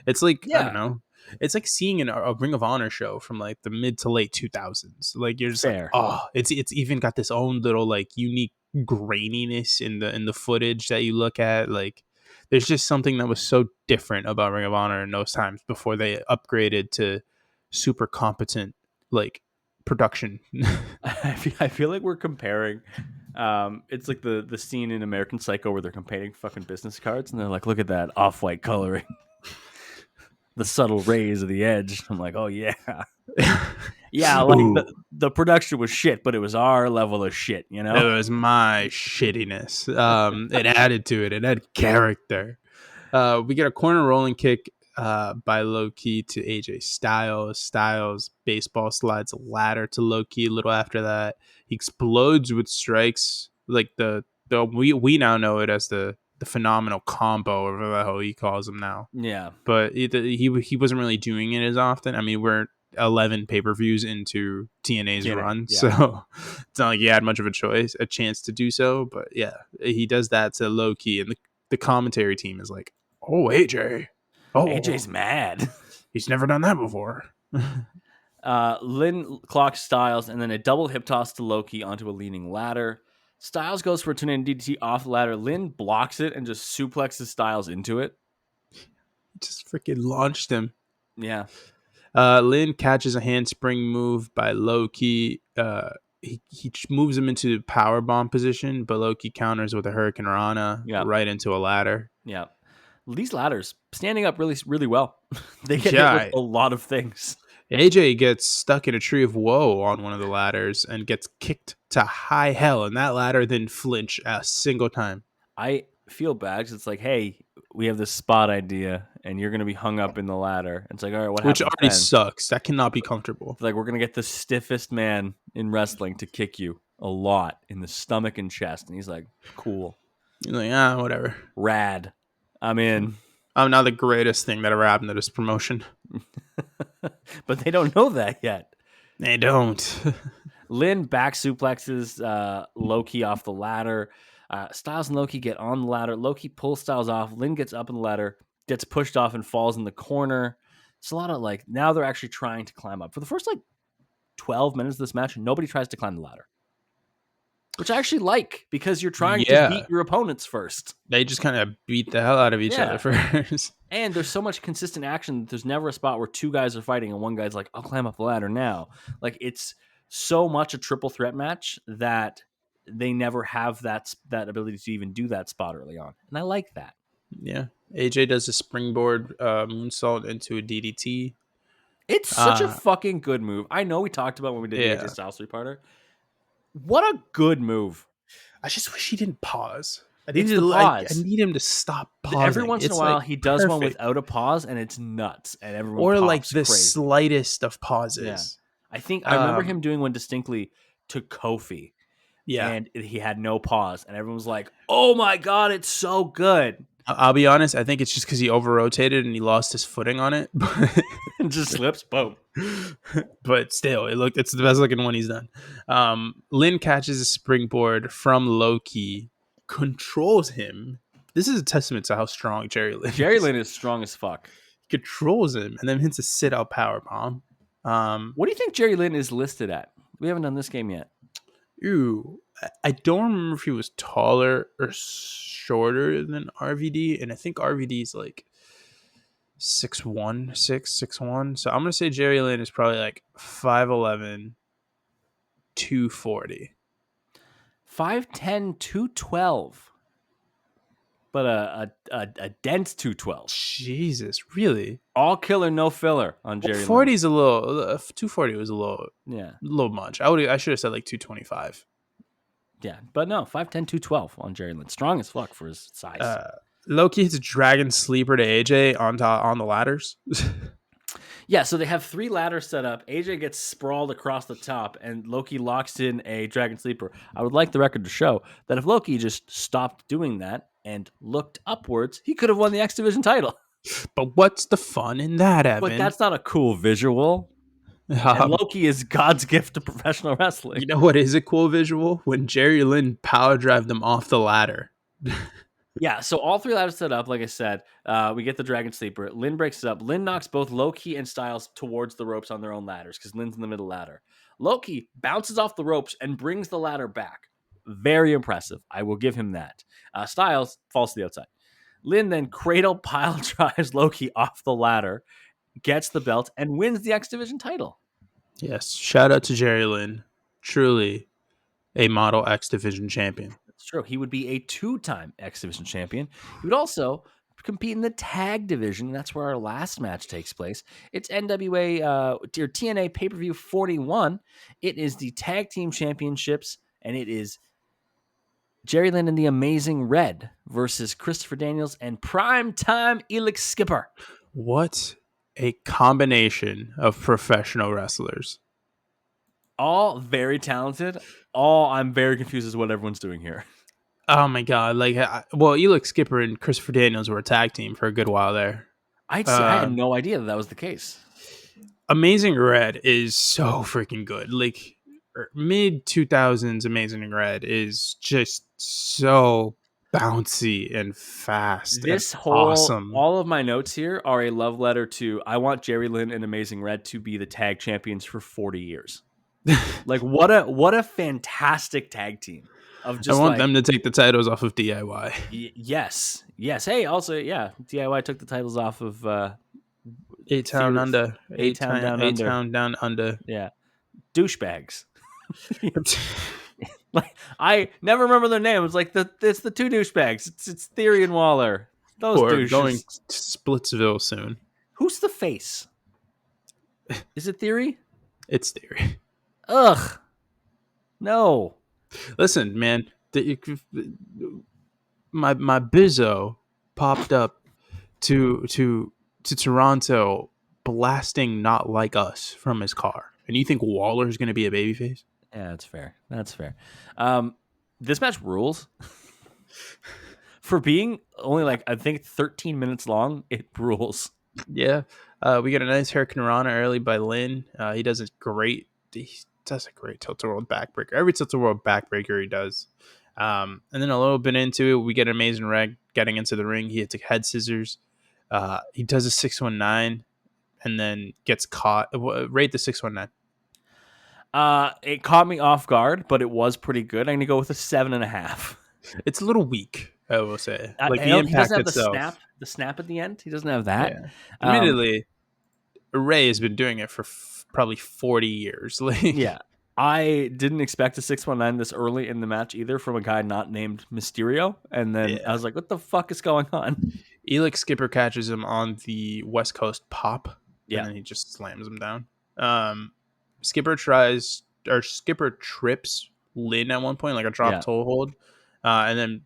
It's like I don't Yeah, know. It's like seeing a Ring of Honor show from like the mid to late 2000s. Like you're just like, fair. oh, it's even got this own little like unique graininess in the footage that you look at. Like there's just something that was so different about Ring of Honor in those times before they upgraded to super competent like production. I feel like we're comparing. It's like the scene in American Psycho where they're comparing fucking business cards, and they're like, "Look at that off-white coloring, the subtle rays of the edge." I'm like, "Oh yeah, yeah." Like Ooh, the production was shit, but it was our level of shit, you it know? was my shittiness. It added to it. It had character. We get a corner rolling kick by Loki to AJ Styles. Styles baseball slides a ladder to Loki. A little after that, he explodes with strikes. Like the we now know it as the phenomenal combo, or whatever the hell he calls them now. Yeah, But he wasn't really doing it as often. I mean, we're 11 pay-per-views into TNA's TNA. run, Yeah, so it's not like he had much of a chance to do so. But yeah, he does that to Loki, and the commentary team is like, "Oh, AJ, oh, AJ's mad. he's never done that before." Lynn clocks Styles, and then a double hip toss to Loki onto a leaning ladder. Styles goes for a tornado DDT off the ladder. Lynn blocks it and just suplexes Styles into it. Just freaking launched him. Yeah, Lynn catches a handspring move by Loki. He moves him into power bomb position, but Loki counters with a Hurricane Rana yeah, right into a ladder. yeah. These ladders standing up really, really well. They get hit with Yeah, a lot of things. AJ gets stuck in a tree of woe on one of the ladders and gets kicked to high hell, and that ladder didn't flinch a single time. I feel bad because it's like, hey, we have this spot idea, and you're going to be hung up in the ladder. It's like, all right, what Which happens already then? sucks. That cannot be comfortable. It's like, we're going to get the stiffest man in wrestling to kick you a lot in the stomach and chest. And he's like, cool, You're like, whatever. rad. I'm in. I'm not the greatest thing that ever happened to this promotion. But they don't know that yet. They don't. Lynn back suplexes Loki off the ladder. Styles and Loki get on the ladder. Loki pulls Styles off. Lynn gets up on the ladder, gets pushed off, and falls in the corner. It's a lot of now they're actually trying to climb up. For the first 12 minutes of this match, nobody tries to climb the ladder, which I actually like because you're trying to beat your opponents first. They just kind of beat the hell out of each other first. And there's so much consistent action that there's never a spot where two guys are fighting and one guy's like, I'll climb up the ladder now. It's so much a triple threat match that they never have that ability to even do that spot early on. And I like that. Yeah. AJ does a springboard moonsault into a DDT. It's such a fucking good move. I know we talked about when we did the AJ Styles three-parter. What a good move. I just wish he didn't pause. I need him to stop pausing. Every once in a while, he does one without a pause, and it's nuts. And everyone or pops the crazy. slightest of pauses. Yeah. I remember him doing one distinctly to Kofi. Yeah, and he had no pause, and everyone was like, "Oh my god, it's so good!" I'll be honest. I think it's just because he over rotated and he lost his footing on it, and just slips. Boom. But still, it's the best looking one he's done. Lynn catches a springboard from Loki, controls him. This is a testament to how strong Jerry Lynn is. Jerry Lynn is strong as fuck. Controls him and then hits a sit out power bomb. What do you think Jerry Lynn is listed at? We haven't done this game yet. Ooh, I don't remember if he was taller or shorter than RVD, and I think RVD is 6'1", 6'1". So I'm gonna say Jerry Lynn is probably 5'11", 240. 5'10", 212. But a dense 212. Jesus, really? All killer, no filler on Jerry. 40 is a little. 240 was a little much. I should have said 225. Yeah, but no, 5'10", 212 on Jerry Lynn. Strong as fuck for his size. Loki hits a dragon sleeper to AJ on the ladders. Yeah, so they have 3 ladders set up. AJ gets sprawled across the top, and Loki locks in a dragon sleeper. I would like the record to show that if Loki just stopped doing that and looked upwards, he could have won the X Division title. But what's the fun in that, Evan? But that's not a cool visual. And Loki is God's gift to professional wrestling. You know what is a cool visual? When Jerry Lynn power drive them off the ladder. Yeah, so all 3 ladders set up, like I said. We get the Dragon Sleeper. Lynn breaks it up. Lynn knocks both Loki and Styles towards the ropes on their own ladders because Lynn's in the middle ladder. Loki bounces off the ropes and brings the ladder back. Very impressive. I will give him that. Styles falls to the outside. Lynn then cradle pile drives Loki off the ladder, gets the belt, and wins the X Division title. Yes, shout out to Jerry Lynn. Truly a model X Division champion. It's true. He would be a 2-time X Division champion. He would also compete in the tag division. That's where our last match takes place. It's NWA or TNA pay-per-view 41. It is the tag team championships, and it is Jerry Lynn and the Amazing Red versus Christopher Daniels and primetime Elix Skipper. What a combination of professional wrestlers. All very talented. All I'm very confused as to what everyone's doing here. Oh my god! Elix Skipper and Christopher Daniels were a tag team for a good while there. I had no idea that was the case. Amazing Red is so freaking good. Mid 2000s Amazing Red is just so bouncy and fast. This and whole awesome. All of my notes here are a love letter to I want Jerry Lynn and Amazing Red to be the tag champions for 40 years. What a fantastic tag team. Of just I want them to take the titles off of DIY. Yes. Hey, also, yeah, DIY took the titles off of A-Town Under. A-Town Down Under. Yeah. Douchebags. I never remember their names. It's the 2 douchebags. It's Theory and Waller. Those douches. Going to Splitsville soon. Who's the face? Is it Theory? It's Theory. Ugh. No. Listen, man. My Bizzo popped up to Toronto blasting "Not Like Us" from his car, and you think Waller's going to be a babyface? Yeah, that's fair. This match rules. For being only I think 13 minutes long, it rules. Yeah. We get a nice Hurricane Rana early by Lynn. He does a great he does a great tilt-a-world backbreaker. Every tilt-a-world backbreaker he does. And then a little bit into it, we get an amazing reg getting into the ring. He hits a head scissors. He does a 619 and then gets caught. Rate the 619. It caught me off guard, but it was pretty good. I'm gonna go with a 7.5. It's a little weak, I will say. Like He the impact doesn't have itself. the snap at the end. He doesn't have that. Yeah. Admittedly, Ray has been doing it for probably 40 years. Like, yeah. I didn't expect a 619 this early in the match either from a guy not named Mysterio. And then I was like, what the fuck is going on? Elix Skipper catches him on the West Coast pop. Yeah. And then he just slams him down. Skipper trips Lynn at one point, like a drop toe hold. And then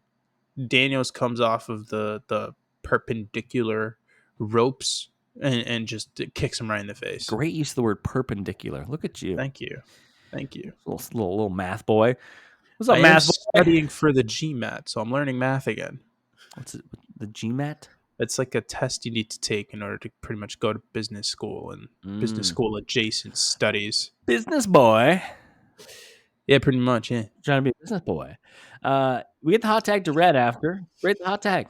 Daniels comes off of the perpendicular ropes and just kicks him right in the face. Great use of the word perpendicular. Look at you. Thank you. Little math boy. What's up, I math am studying for the GMAT, so I'm learning math again. What's it? The GMAT? It's like a test you need to take in order to pretty much go to business school and business school adjacent studies. Business boy. Yeah, pretty much, yeah. Trying to be a business boy. We get the hot tag to Red after. Rate the hot tag.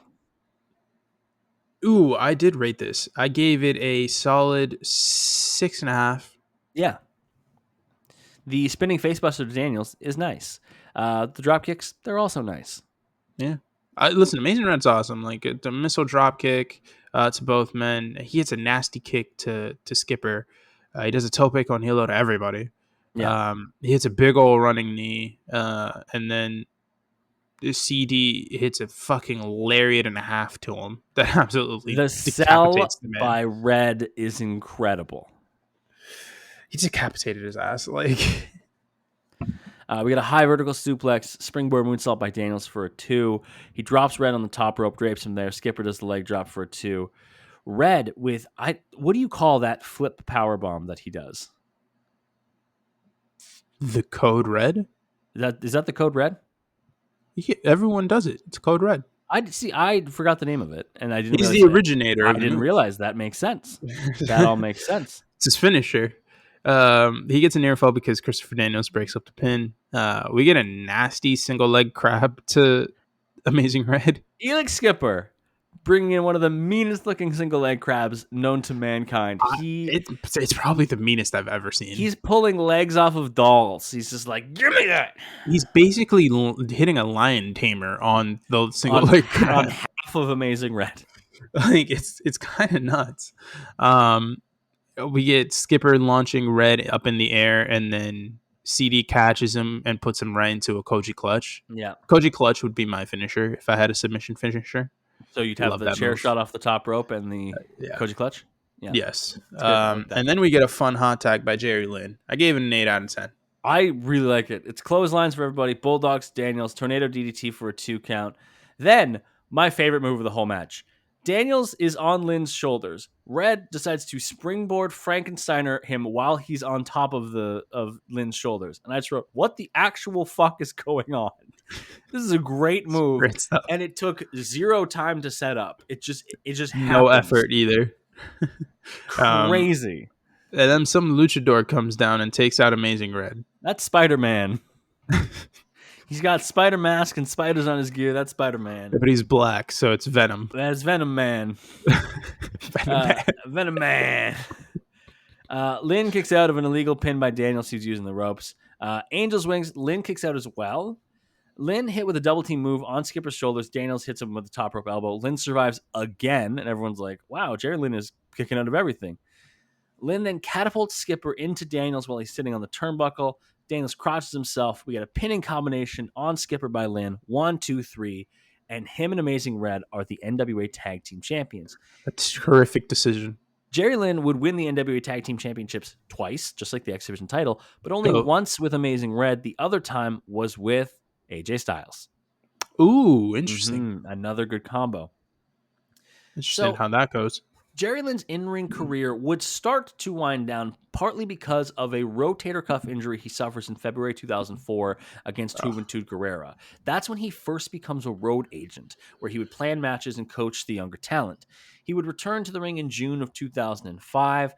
Ooh, I did rate this. I gave it a solid 6.5. Yeah. The spinning facebuster to Daniels is nice. The drop kicks, they're also nice. Yeah. Listen, Amazing Red's awesome. Like the missile drop kick to both men. He hits a nasty kick to Skipper. He does a toe pick on heel to everybody. Yeah. He hits a big old running knee. And then the CD hits a fucking lariat and a half to him. That absolutely the sell the man. By Red is incredible. He decapitated his ass. Like, we got a high vertical suplex, springboard moonsault by Daniels for a 2. He drops Red on the top rope, drapes him there. Skipper does the leg drop for a 2. Red with what do you call that flip power bomb that he does? The code Red? Is that the code Red? Yeah, everyone does it. It's code Red. I forgot the name of it, and I didn't. He's the originator. I didn't realize that makes sense. That all makes sense. It's his finisher. He gets a near fall because Christopher Daniels breaks up the pin. We get a nasty single leg crab to Amazing Red. Elix Skipper bringing in one of the meanest looking single leg crabs known to mankind. It's probably the meanest I've ever seen. He's pulling legs off of dolls. He's just like, give me that. He's basically hitting a lion tamer on the single leg crab. On half of Amazing Red. Like it's kind of nuts. We get Skipper launching Red up in the air, and then CD catches him and puts him right into a Koji clutch. Yeah. Koji clutch would be my finisher if I had a submission finisher. So you'd have the chair shot off the top rope and the Koji clutch? Yeah. Yes. And then we get a fun hot tag by Jerry Lynn. I gave it an 8 out of 10. I really like it. It's clotheslines for everybody. Bulldogs, Daniels, Tornado DDT for a 2 count. Then, my favorite move of the whole match. Daniels is on Lynn's shoulders. Red decides to springboard Frankensteiner him while he's on top of Lynn's shoulders. And I just wrote, what the actual fuck is going on? This is a great move. Great stuff. And it took 0 time to set up. It just happens. No effort either. Crazy. And then some luchador comes down and takes out Amazing Red. That's Spider-Man. He's got Spider mask and spiders on his gear. That's Spider-Man. Yeah, but he's black, so it's Venom. That's Venom Man. Venom Man. Lynn kicks out of an illegal pin by Daniels, who's using the ropes. Angel's Wings. Lynn kicks out as well. Lynn hit with a double team move on Skipper's shoulders. Daniels hits him with the top rope elbow. Lynn survives again, and everyone's like, wow, Jerry Lynn is kicking out of everything. Lynn then catapults Skipper into Daniels while he's sitting on the turnbuckle. Daniels crotches himself. We get a pinning combination on Skipper by Lynn. 1, 2, 3. And him and Amazing Red are the NWA Tag Team Champions. That's a horrific decision. Jerry Lynn would win the NWA Tag Team Championships twice, just like the X Division title, but only once with Amazing Red. The other time was with AJ Styles. Ooh, interesting. Mm-hmm. Another good combo. Interesting how that goes. Jerry Lynn's in-ring career would start to wind down partly because of a rotator cuff injury he suffers in February 2004 against Juventud Guerrera. That's when he first becomes a road agent, where he would plan matches and coach the younger talent. He would return to the ring in June of 2005.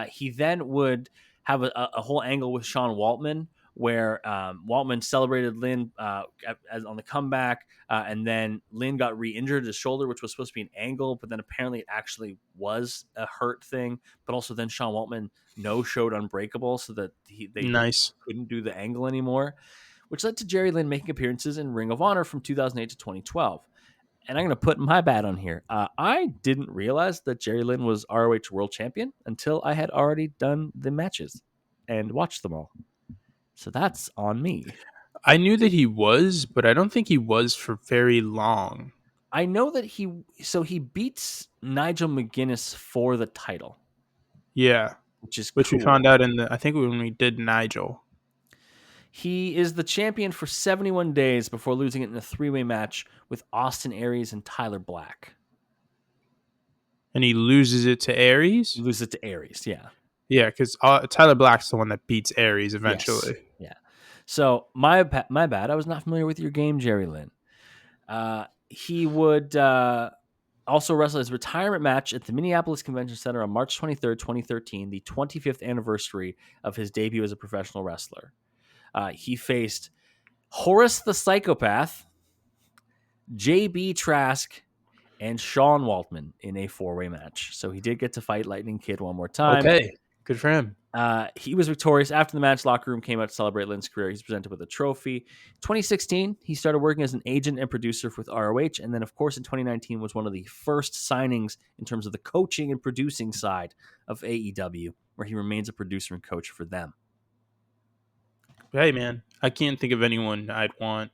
He then would have a whole angle with Sean Waltman where Waltman celebrated Lynn as on the comeback, and then Lynn got re-injured his shoulder, which was supposed to be an angle, but then apparently it actually was a hurt thing. But also then Sean Waltman no-showed Unbreakable so that they Nice. couldn't do the angle anymore, which led to Jerry Lynn making appearances in Ring of Honor from 2008 to 2012. And I'm going to put my bat on here. I didn't realize that Jerry Lynn was ROH World Champion until I had already done the matches and watched them all. So that's on me. I knew that he was, but I don't think he was for very long. I know that he beats Nigel McGuinness for the title. Yeah. Which is Which cool. we found out I think when we did Nigel. He is the champion for 71 days before losing it in a 3-way match with Austin Aries and Tyler Black. And he loses it to Aries? He loses it to Aries, yeah. Yeah, because Tyler Black's the one that beats Aries eventually. Yes. Yeah. So my bad. I was not familiar with your game, Jerry Lynn. He would also wrestle his retirement match at the Minneapolis Convention Center on March 23rd, 2013, the 25th anniversary of his debut as a professional wrestler. He faced Horace the Psychopath, JB Trask, and Sean Waltman in a 4-way match. So he did get to fight Lightning Kid one more time. Okay, good for him. He was victorious. After the match, locker room came out to celebrate Lynn's career. He's presented with a trophy. 2016, he started working as an agent and producer with ROH. And then, of course, in 2019 was one of the first signings in terms of the coaching and producing side of AEW, where he remains a producer and coach for them. Hey, man, I can't think of anyone I'd want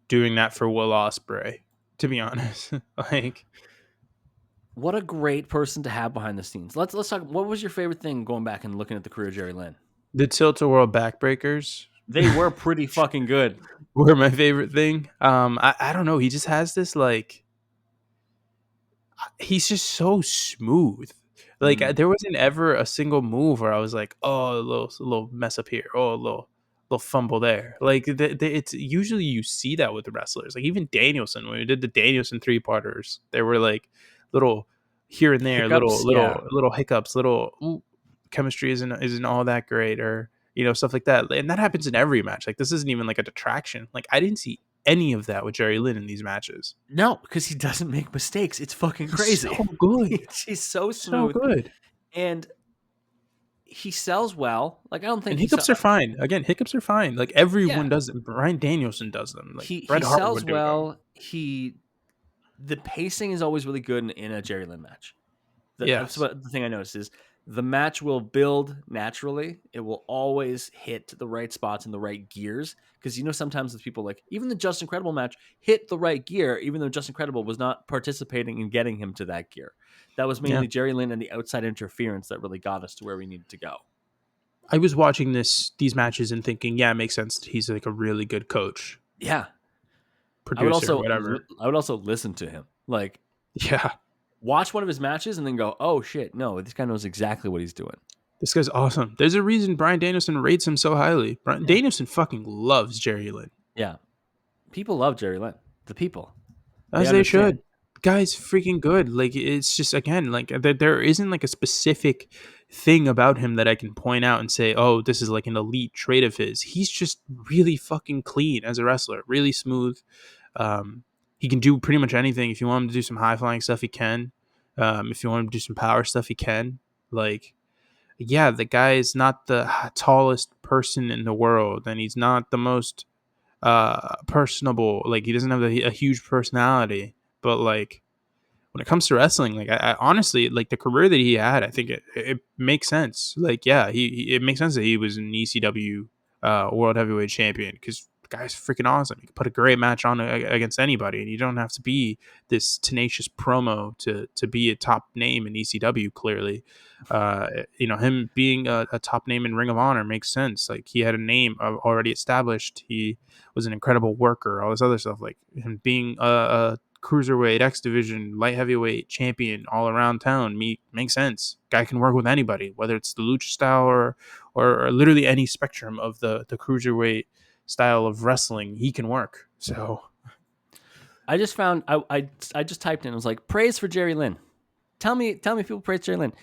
doing that for Will Ospreay, to be honest. Like, what a great person to have behind the scenes. Let's talk. What was your favorite thing going back and looking at the career of Jerry Lynn? The Tilt-A-Whirl backbreakers. They were pretty fucking good. Were my favorite thing. I don't know. He just has this, like, he's just so smooth. Like, there wasn't ever a single move where I was like, oh, a little mess up here. Oh, a little fumble there. Like, it's usually you see that with the wrestlers. Like, even Danielson, when we did the Danielson 3-parters, there were like little here and there, Hiccups, little hiccups, little chemistry isn't all that great, or stuff like that. And that happens in every match. Like, this isn't even like a detraction. Like, I didn't see any of that with Jerry Lynn in these matches. No, because he doesn't make mistakes. It's fucking crazy. He's so good. He's so smooth. So good. And he sells well. Like, I don't think... And hiccups are fine. Again, hiccups are fine. Like, everyone does them. Brian Danielson does them. Like, he Bret Hart sells would do well. The pacing is always really good in a Jerry Lynn match. That's what the thing I noticed is the match will build naturally. It will always hit the right spots and the right gears. Because sometimes the people, like, even the Justin Credible match hit the right gear, even though Justin Credible was not participating in getting him to that gear. That was mainly Jerry Lynn and the outside interference that really got us to where we needed to go. I was watching these matches and thinking, yeah, it makes sense that he's like a really good coach. Yeah. Producer, whatever. I would also listen to him. Like, watch one of his matches and then go, oh shit, no, this guy knows exactly what he's doing. This guy's awesome. There's a reason Bryan Danielson rates him so highly. Danielson fucking loves Jerry Lynn. Yeah. People love Jerry Lynn. The people. As they should. Guy's freaking good. Like, it's just, again, like, there isn't like a specific thing about him that I can point out and say, oh, this is like an elite trait of his. He's just really fucking clean as a wrestler. Really smooth. He can do pretty much anything. If you want him to do some high flying stuff, he can. If you want him to do some power stuff, he can. Like, yeah, the guy is not the tallest person in the world, and he's not the most personable. Like, he doesn't have a huge personality. But, like, when it comes to wrestling, like, I honestly, like, the career that he had, I think it makes sense. Like, yeah, it makes sense that he was an ECW World Heavyweight Champion, because the guy's freaking awesome. He can put a great match on against anybody, and you don't have to be this tenacious promo to be a top name in ECW, clearly. Him being a top name in Ring of Honor makes sense. Like, he had a name already established. He was an incredible worker, all this other stuff. Like, him being a cruiserweight, X division, light heavyweight champion all around town makes sense. Guy can work with anybody, whether it's the lucha style or literally any spectrum of the cruiserweight style of wrestling. He can work. So I just found I just typed in, I was like, praise for Jerry Lynn. Tell me if people praise Jerry Lynn.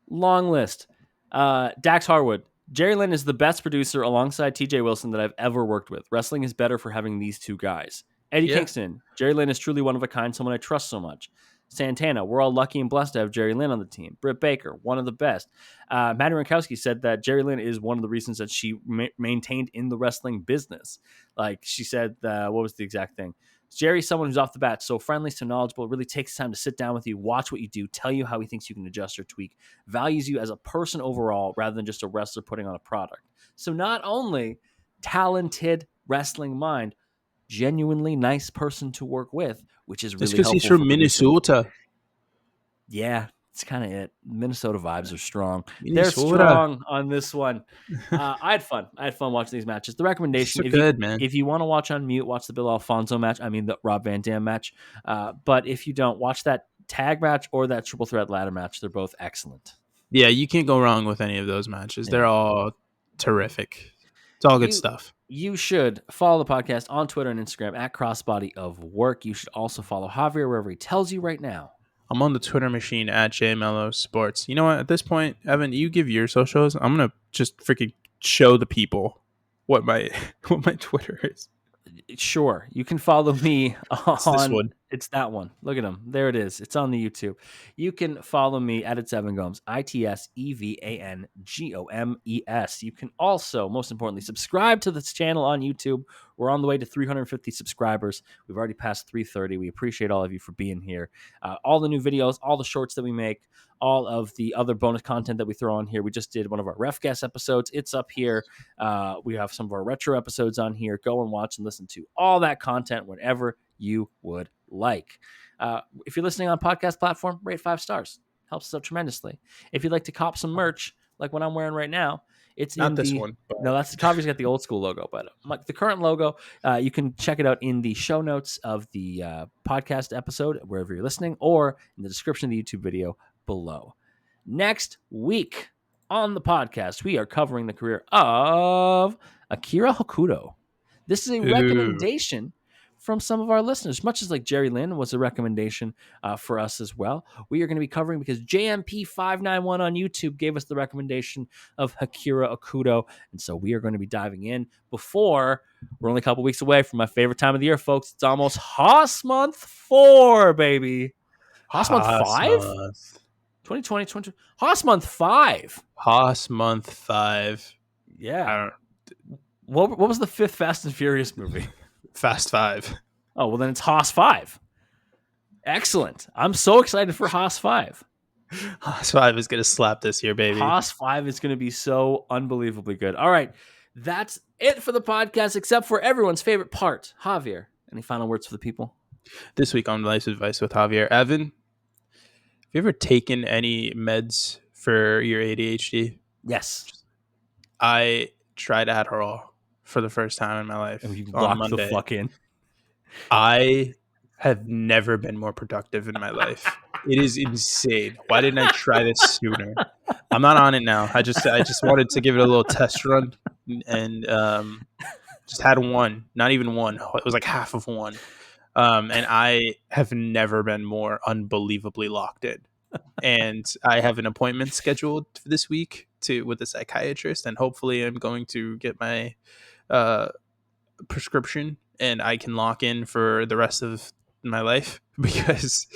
Long list. Dax Harwood, Jerry Lynn is the best producer alongside TJ Wilson that I've ever worked with. Wrestling is better for having these two guys. Eddie Yeah. Kingston, Jerry Lynn is truly one of a kind, someone I trust so much. Santana, we're all lucky and blessed to have Jerry Lynn on the team. Britt Baker, one of the best. Maddie Rankowski said that Jerry Lynn is one of the reasons that she maintained in the wrestling business. Like she said, what was the exact thing? Jerry's someone who's off the bat so friendly, so knowledgeable, really takes time to sit down with you, watch what you do, tell you how he thinks you can adjust or tweak, values you as a person overall rather than just a wrestler putting on a product. So not only talented wrestling mind, genuinely nice person to work with, which is really It's because helpful. he's from Minnesota. Yeah, it's kind of it. Minnesota vibes are strong. Minnesota. They're strong on this one. I had fun. I had fun watching these matches. The recommendation, if you want to watch on mute, watch the Bill Alfonso match. I mean, the Rob Van Dam match. But if you don't, watch that tag match or that triple threat ladder match. They're both excellent. Yeah, you can't go wrong with any of those matches. Yeah. They're all terrific. It's all good stuff. You should follow the podcast on Twitter and Instagram at Crossbody of Work. You should also follow Javier wherever he tells you right now. I'm on the Twitter machine at JMello Sports. You know what? At this point, Evan, you give your socials. I'm gonna just freaking show the people what my Twitter is. Sure, you can follow me on. It's this one. It's that one. Look at him. There it is. It's on the YouTube. You can follow me at It's Evan Gomes. ITSEVANGOMES. You can also, most importantly, subscribe to this channel on YouTube. We're on the way to 350 subscribers. We've already passed 330. We appreciate all of you for being here. All the new videos, all the shorts that we make, all of the other bonus content that we throw on here. We just did one of our ref guest episodes. It's up here. We have some of our retro episodes on here. Go and watch and listen to all that content whenever you would like. If you're listening on podcast platform, rate 5 stars. Helps us out tremendously. If you'd like to cop some merch, like what I'm wearing right now, it's not in this one. But... No, that's Javier's got the old school logo, but the current logo, you can check it out in the show notes of the podcast episode, wherever you're listening, or in the description of the YouTube video below. Next week on the podcast, we are covering the career of Akira Hokuto. This is a recommendation from some of our listeners, much as like Jerry Lynn was a recommendation for us as well. We are going to be covering because JMP591 on YouTube gave us the recommendation of Akira Hokuto. And so we are going to be diving in before we're only a couple weeks away from my favorite time of the year, folks. It's almost Haas Month 4, baby. Haas Month 5? 2020, Haas Month 5. Haas Month 5. Yeah. What was the 5th Fast and Furious movie? Fast 5. Oh, well, then it's Haas 5. Excellent. I'm so excited for Haas 5. Haas 5 is going to slap this year, baby. Haas 5 is going to be so unbelievably good. All right. That's it for the podcast, except for everyone's favorite part. Javier, any final words for the people? This week on Life's Advice with Javier. Evan, have you ever taken any meds for your ADHD? Yes. I tried Adderall for the first time in my life. And you locked the fuck in. I have never been more productive in my life. It is insane. Why didn't I try this sooner? I'm not on it now. I just wanted to give it a little test run and just had one. Not even one. It was like half of one. And I have never been more unbelievably locked in. And I have an appointment scheduled for this week with a psychiatrist, and hopefully I'm going to get my prescription and I can lock in for the rest of my life because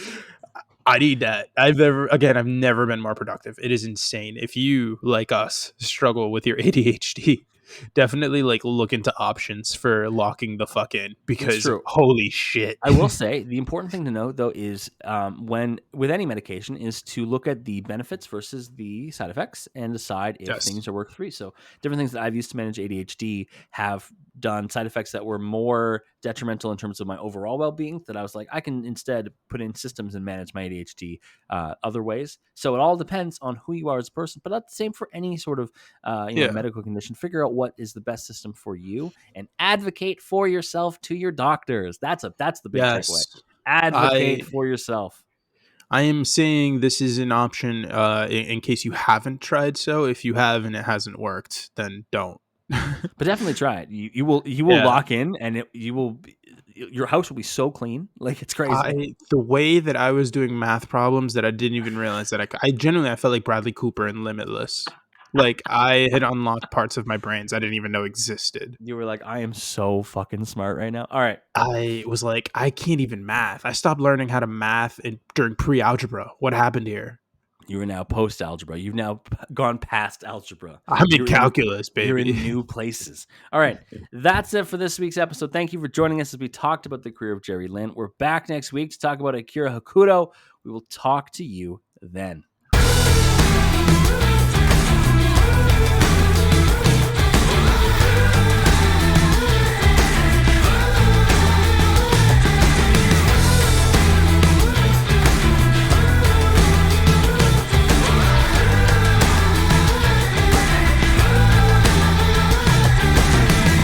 I need that. I've never been more productive. It is insane. If you, like us, struggle with your ADHD, definitely look into options for locking the fuck in because holy shit. I will say the important thing to note though is when with any medication is to look at the benefits versus the side effects and decide if things are work free. So different things that I've used to manage ADHD have done side effects that were more detrimental in terms of my overall well-being that I was like, I can instead put in systems and manage my ADHD other ways. So it all depends on who you are as a person, but that's the same for any sort of medical condition. Figure out what is the best system for you and advocate for yourself to your doctors. That's the big takeaway. Advocate for yourself. I am saying this is an option in case you haven't tried. So if you have and it hasn't worked, then don't. But definitely try it. You will lock in, and your house will be so clean, like it's crazy. The way that I was doing math problems that I didn't even realize that I genuinely felt like Bradley Cooper in Limitless. Like I had unlocked parts of my brains I didn't even know existed. You were like, I am so fucking smart right now. All right. I was like, I can't even math. I stopped learning how to math during pre-algebra. What happened here? You are now post algebra. You've now gone past algebra. I'm in You're calculus, You're baby. in new places. All right. That's it for this week's episode. Thank you for joining us as we talked about the career of Jerry Lynn. We're back next week to talk about Akira Hakuto. We will talk to you then.